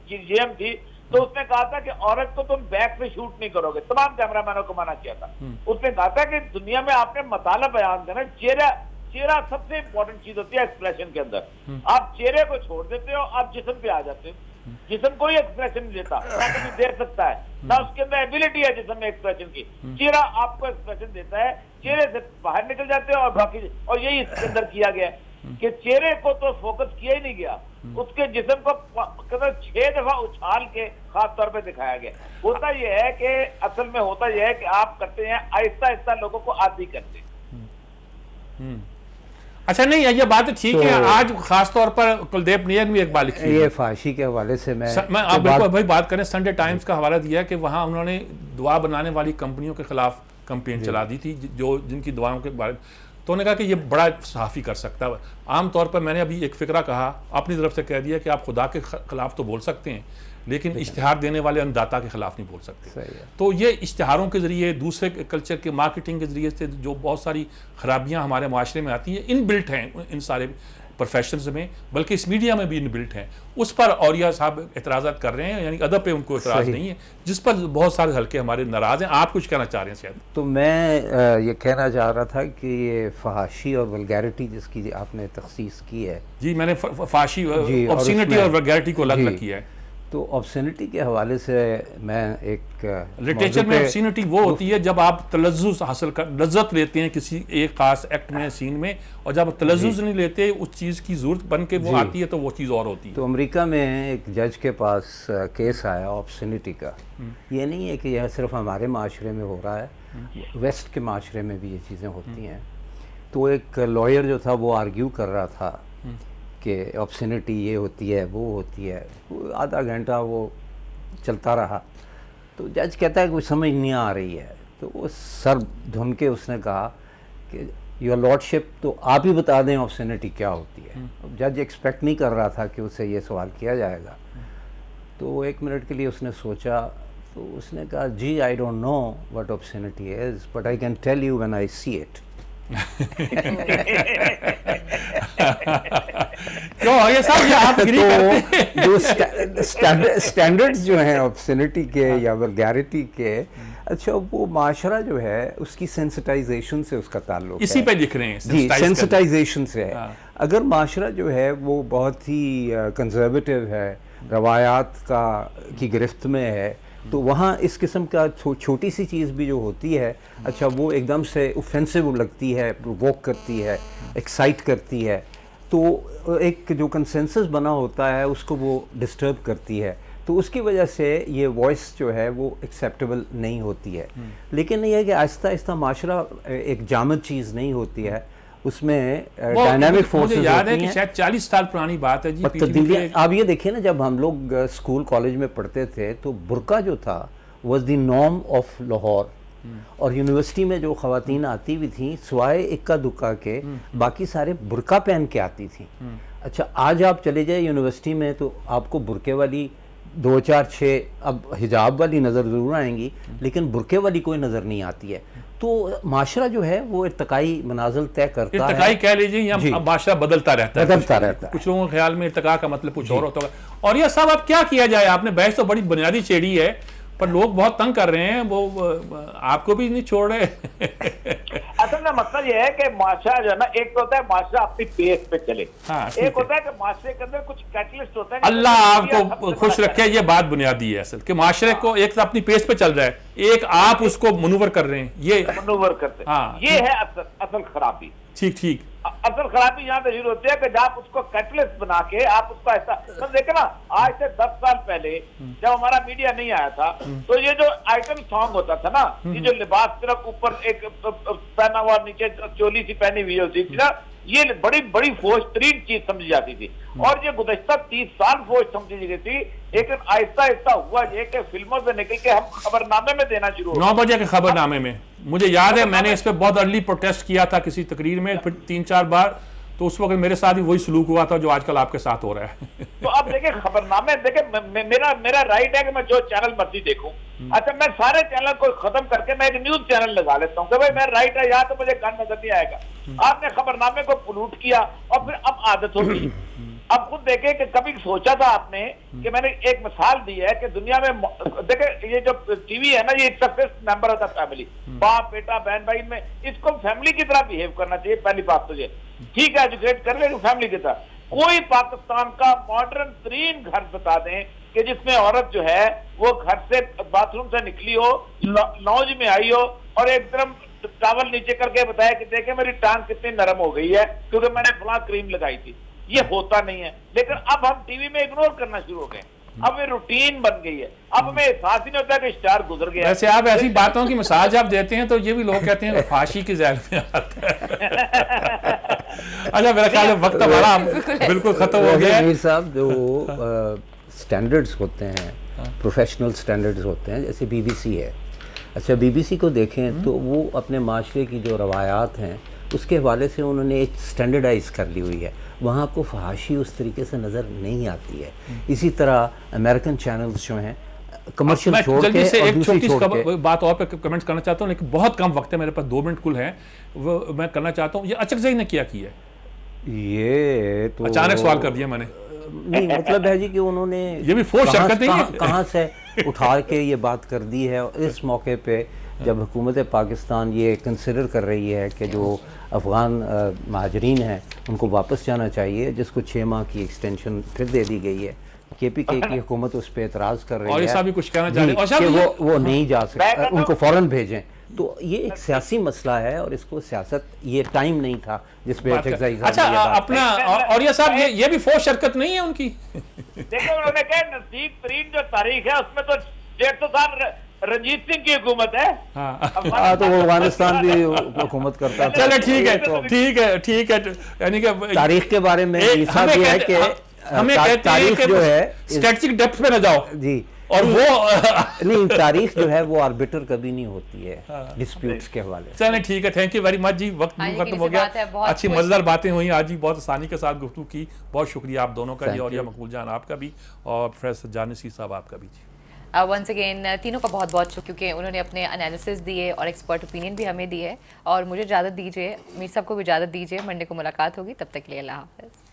जीएम थी, तो उसने कहा था कि औरत को तुम बैक से शूट नहीं करोगे, तमाम कैमरामैनों को मना किया था। उसने कहा था कि दुनिया में आपने मसाला बयान करना, चेहरा सबसे इंपॉर्टेंट चीज होती है एक्सप्रेशन के अंदर। आप चेहरे को छोड़ देते हो, आप जिस्म पे आ जाते हो। जिस्म कोई एक्सप्रेशन नहीं देता, ना कभी दे सकता है, ना उसके अंदर एबिलिटी है जिस्म में एक्सप्रेशन की। चेहरा आपको एक्सप्रेशन देता है, चेहरे से बाहर निकल जाते हो और बाकी, और यही इसके अंदर किया गया कि चेहरे को तो फोकस किया ही नहीं गया, उसके जिस्म को 6 दफा उछाल के खास तौर पे दिखाया गया। होता यह है कि असल में होता यह है कि आप करते हैं आहिस्ता आहिस्ता लोगों को आदी करते हैं। अच्छा नहीं, ये बात ठीक है। आज खास तौर पर कुलदीप नैयर ने भी एक बात लिखी है, ये फाशी के हवाले से मैं आप बिल्कुल भाई बात करें। संडे टाइम्स का हवाला दिया कि वहाँ उन्होंने दवा बनाने वाली कंपनियों के खिलाफ कंपेन चला दी थी, जो जिनकी दवाओं के बारे में, तो उन्होंने कहा कि ये बड़ा सहाफ़ी कर सकता है। आमतौर पर मैंने अभी एक फ़िक्रा कहा, अपनी तरफ से कह दिया कि आप खुदा के खिलाफ तो बोल सकते हैं, लेकिन इश्तिहार देने वाले अन्नदाता के खिलाफ नहीं बोल सकते। तो ये इश्तिहारों के ज़रिए, दूसरे कल्चर के मार्केटिंग के ज़रिए से जो बहुत सारी खराबियाँ हमारे माशरे में आती हैं, इनबिल्ट हैं इन सारे प्रोफेशंस में, बल्कि इस मीडिया में भी इनबिल्ट हैं। उस पर औरिया साहब एतराज़ात कर रहे हैं, यानी अदब पे उनको एतराज़ नहीं है, जिस पर बहुत सारे हल्के हमारे नाराज़ हैं। आप कुछ कहना चाह रहे हैं शायद? तो मैं ये कहना चाह रहा था कि ये फहाशी और वल्गैरिटी जिसकी आपने तखसीस की है, जी मैंने फाशी, ऑब्ससीनिटी और वल्गैरिटी को अलग अलग किया है। तो ऑब्ससीनिटी के हवाले से मैं एक लिटरेचर में ऑब्ससीनिटी वो होती है जब आप तलज़्ज़ुज़ हासिल कर, लज्जत लेते हैं किसी एक खास एक्ट में, सीन में, और जब आप तलज़्ज़ुज़ नहीं लेते, उस चीज़ की ज़रूरत बन के वो आती है, तो वो चीज़ और होती है। तो अमेरिका में एक जज के पास केस आया ऑब्ससीनिटी का। ये नहीं है कि यह सिर्फ हमारे माशरे में हो रहा है, वेस्ट के माशरे में भी ये चीज़ें होती हैं। तो एक लॉयर जो था वो आर्ग्यू कर रहा था कि ऑब्ससीनिटी ये होती है, वो होती है। आधा घंटा वो चलता रहा, तो जज कहता है कि कुछ समझ नहीं आ रही है। तो वो सर धुन के उसने कहा कि योर लॉर्डशिप, तो आप ही बता दें ऑब्ससीनिटी क्या होती है। अब जज एक्सपेक्ट नहीं कर रहा था कि उससे ये सवाल किया जाएगा, तो 1 मिनट के लिए उसने सोचा, तो उसने कहा, जी I don't know what obscenity is, but I can tell you when I see it. क्यों ये सब ये आप एग्री करते हैं? जो स्टैंडर्ड्स जो हैं ऑब्ससीनिटी के या वल्गैरिटी के, अच्छा वो माशरा जो है उसकी सेंसिटाइजेशन से उसका ताल्लुक इसी है। पे लिख रहे हैं, जी, सेंसिटाइजेशन से है। हाँ। अगर माशरा जो है वो बहुत ही कंजर्वेटिव है, रवायात की गिरफ्त में है, तो वहाँ इस किस्म का छोटी सी चीज़ भी जो होती है, अच्छा वो एकदम से ऑफेंसिव लगती है, प्रोवोक करती है, एक्साइट करती है, तो एक जो कंसेंसस बना होता है उसको वो डिस्टर्ब करती है। तो उसकी वजह से ये वॉइस जो है वो एक्सेप्टेबल नहीं होती है। लेकिन ये है कि आहिस्ता आहिस्ता माशरा एक जामद चीज़ नहीं होती है, उसमें डायनामिक फोर्सेस याद है कि शायद 40 साल पुरानी बात है जी, तब्दीली। आप ये देखिए ना, जब हम लोग स्कूल कॉलेज में पढ़ते थे तो बुर्का जो था was the norm of Lahore, और यूनिवर्सिटी में जो ख़वातीन आती भी थी सिवाय इक्का दुक्का के बाकी सारे बुर्का पहन के आती थी। अच्छा आज आप चले जाए यूनिवर्सिटी में तो आपको बुर्के वाली 2 4 6 अब हिजाब वाली नज़र ज़रूर आएंगी, लेकिन बुर्के वाली कोई नज़र नहीं आती है। तो माशरा जो है वो इर्तकाई मनाजिल तय करता है। इर्तकाई कह लीजिए या माशरा बदलता रहता है। कुछ लोगों के ख्याल में इर्तका का मतलब कुछ और होता है। और यह सब अब क्या किया जाए, आपने बहस तो बड़ी बुनियादी छेड़ी है, पर लोग बहुत तंग कर रहे हैं, वो आपको भी नहीं छोड़ रहे। असल ना मसला ये है कि माशरा जो है ना, एक तो होता है माशरा अपनी पेस पे चले, हाँ, ठीक एक है। होता है कि माशरे के अंदर कुछ कैटलिस्ट होता है। अल्लाह आपको खुश रखे, ये बात बुनियादी है असल कि माशरे को एक तो अपनी पेस पे चल रहा है, एक आप उसको मनूवर कर रहे हैं, ये मनूवर करते हैं। हाँ। ये है असल खराबी। ठीक असल खराबी यहाँ पे शुरू होती है कि जब आप उसको कैटलिस्ट बना के आप उसको ऐसा, तो देखे ना आज से 10 साल पहले जब हमारा मीडिया नहीं आया था, तो ये जो आइटम सॉन्ग होता था ना, ये जो लिबास सिर्फ ऊपर एक पहना हुआ नीचे चोली सी पहनी हुई होती थी ना, ये बड़ी बड़ी फौज तरीन चीज समझी जाती थी, और ये गुज़श्ता 30 साल फौज समझी गई थी। लेकिन आहिस्ता आहिस्ता हुआ ये कि फिल्मों से निकल के हम खबरनामे में देना शुरू हो 9 बजे के खबरनामे में मुझे याद है मैंने इस पे बहुत अर्ली प्रोटेस्ट किया था किसी तकरीर में, फिर 3-4 बार, तो उस वक्त मेरे साथ भी वही सलूक हुआ था जो आजकल आपके साथ हो रहा है। तो अब देखिए खबरनामे, देखिए मेरा राइट है कि मैं जो चैनल मर्जी देखूं। अच्छा, मैं सारे चैनल को खत्म करके मैं एक न्यूज चैनल लगा लेता हूं कि भाई मेरा राइट है, यहाँ तो मुझे गन नजर नहीं आएगा। आपने खबरनामे को पोल्यूट किया और फिर अब आदत होगी। अब खुद देखे कि कभी सोचा था आपने कि मैंने एक मिसाल दी है कि दुनिया में देखे ये जो टीवी है ना, ये एक सक्सेस मेंबर होता है फैमिली, बाप बेटा बहन भाई में, इसको फैमिली की तरह बिहेव करना चाहिए। पहली बात तो ये ठीक है, एजुकेट कर लेकिन फैमिली की तरह। कोई पाकिस्तान का मॉडर्न तरीन घर बता दें कि जिसमें औरत जो है वो घर से बाथरूम से निकली हो, लॉन्ज में आई हो और एकदम टावल नीचे करके बताया कि देखे मेरी टांग कितनी नरम हो गई है क्योंकि मैंने फलां क्रीम लगाई थी। ये होता नहीं है, लेकिन अब हम टीवी में इग्नोर करना शुरू हो गए। अब ये रूटीन बन गई है, अब हमें एहसास ही नहीं होता कि स्टार गुजर गया। वैसे आप ऐसी बातों की मिसाल आप देते हैं तो ये भी लोग कहते हैं फांसी की जेल में आता है। अच्छा, मेरा ख्याल है वक्त हमारा बिल्कुल खत्म हो गया है। मीर साहब, जो स्टैंडर्ड्स होते हैं, प्रोफेशनल स्टैंडर्ड्स होते हैं, जैसे बीबीसी है। अच्छा, बीबीसी को देखें तो वो अपने माशरे की जो रवायात हैं उसके हवाले से उन्होंने एक स्टैंडर्डाइज कर ली हुई है। वहाँ आपको फहाशी उस तरीके से नज़र नहीं आती है। इसी तरह अमेरिकन चैनल्स जो हैं कमर्शियल छोड़ के जल्दी से और एक दूसरी छोटी छोड़ के, बात और पे कमेंट्स करना चाहता हूँ, लेकिन बहुत कम वक्त है मेरे पास, 2 मिनट कुल है, वो मैं करना चाहता हूँ। ये अचकज़ई ने क्या किया है? ये तो अचानक सवाल कर दिया मैंने। नहीं, मतलब है जी कि उन्होंने ये भी फोर्स हरकत नहीं है। कहाँ से उठा के ये बात कर दी है। और इस मौके पे जब हुकूमत पाकिस्तान ये कंसिडर कर रही है कि जो अफ़गान महाजरीन हैं उनको वापस जाना चाहिए, जिसको 6 माह की एक्सटेंशन फिर दे दी गई है, KPK की हुकूमत उस पर एतराज़ कर रही है। और ये साहब भी कुछ कहना चाह रहे हैं। और कि साहब वो नहीं जा सकते, उनको फ़ौरन भेजें। तो ये एक सियासी मसला है और इसको सियासत, ये टाइम नहीं था जिस पे अच्छा अपना और ये साहब ये भी फोर्स हरकत नहीं है उनकी। देखो उन्होंने कहा नजदीक तरीन जो तारीख है उसमें तो 150 साल रंजीत सिंह की हुकूमत है। हाँ, तो वो अफगानिस्तान भी हुकूमत करता है। चले ठीक है, यानी कि तारीख के बारे में ऐसा भी है कि हमें कहते हैं कि जो है स्टैटिस्टिक डेप्थ पे न जाओ जी, और वो नहीं, तारीख जो है वो आर्बिटर कभी नहीं होती है डिस्प्यूट्स के हवाले से। चलें ठीक है, थैंक यू वेरी मच जी, वक्त भी खत्म हो गया। अच्छी मजेदार बातें हुई आज जी, बहुत आसानी के साथ गुफ्तगू की। बहुत शुक्रिया आप दोनों का जी, और या मकबूल जान आपका भी, और प्रोफेसर जानिसी साहब आपका भी जी। वंस अगेन तीनों का बहुत बहुत शुक्रिया, क्योंकि उन्होंने अपने एनालिसिस दिए और एक्सपर्ट ओपिनियन भी हमें दी है। और मुझे इजाज़त दीजिए, मीर साहब को भी इजाज़त दीजिए, मंडे को मुलाकात होगी, तब तक के लिए अल्लाह हाफ़िज़।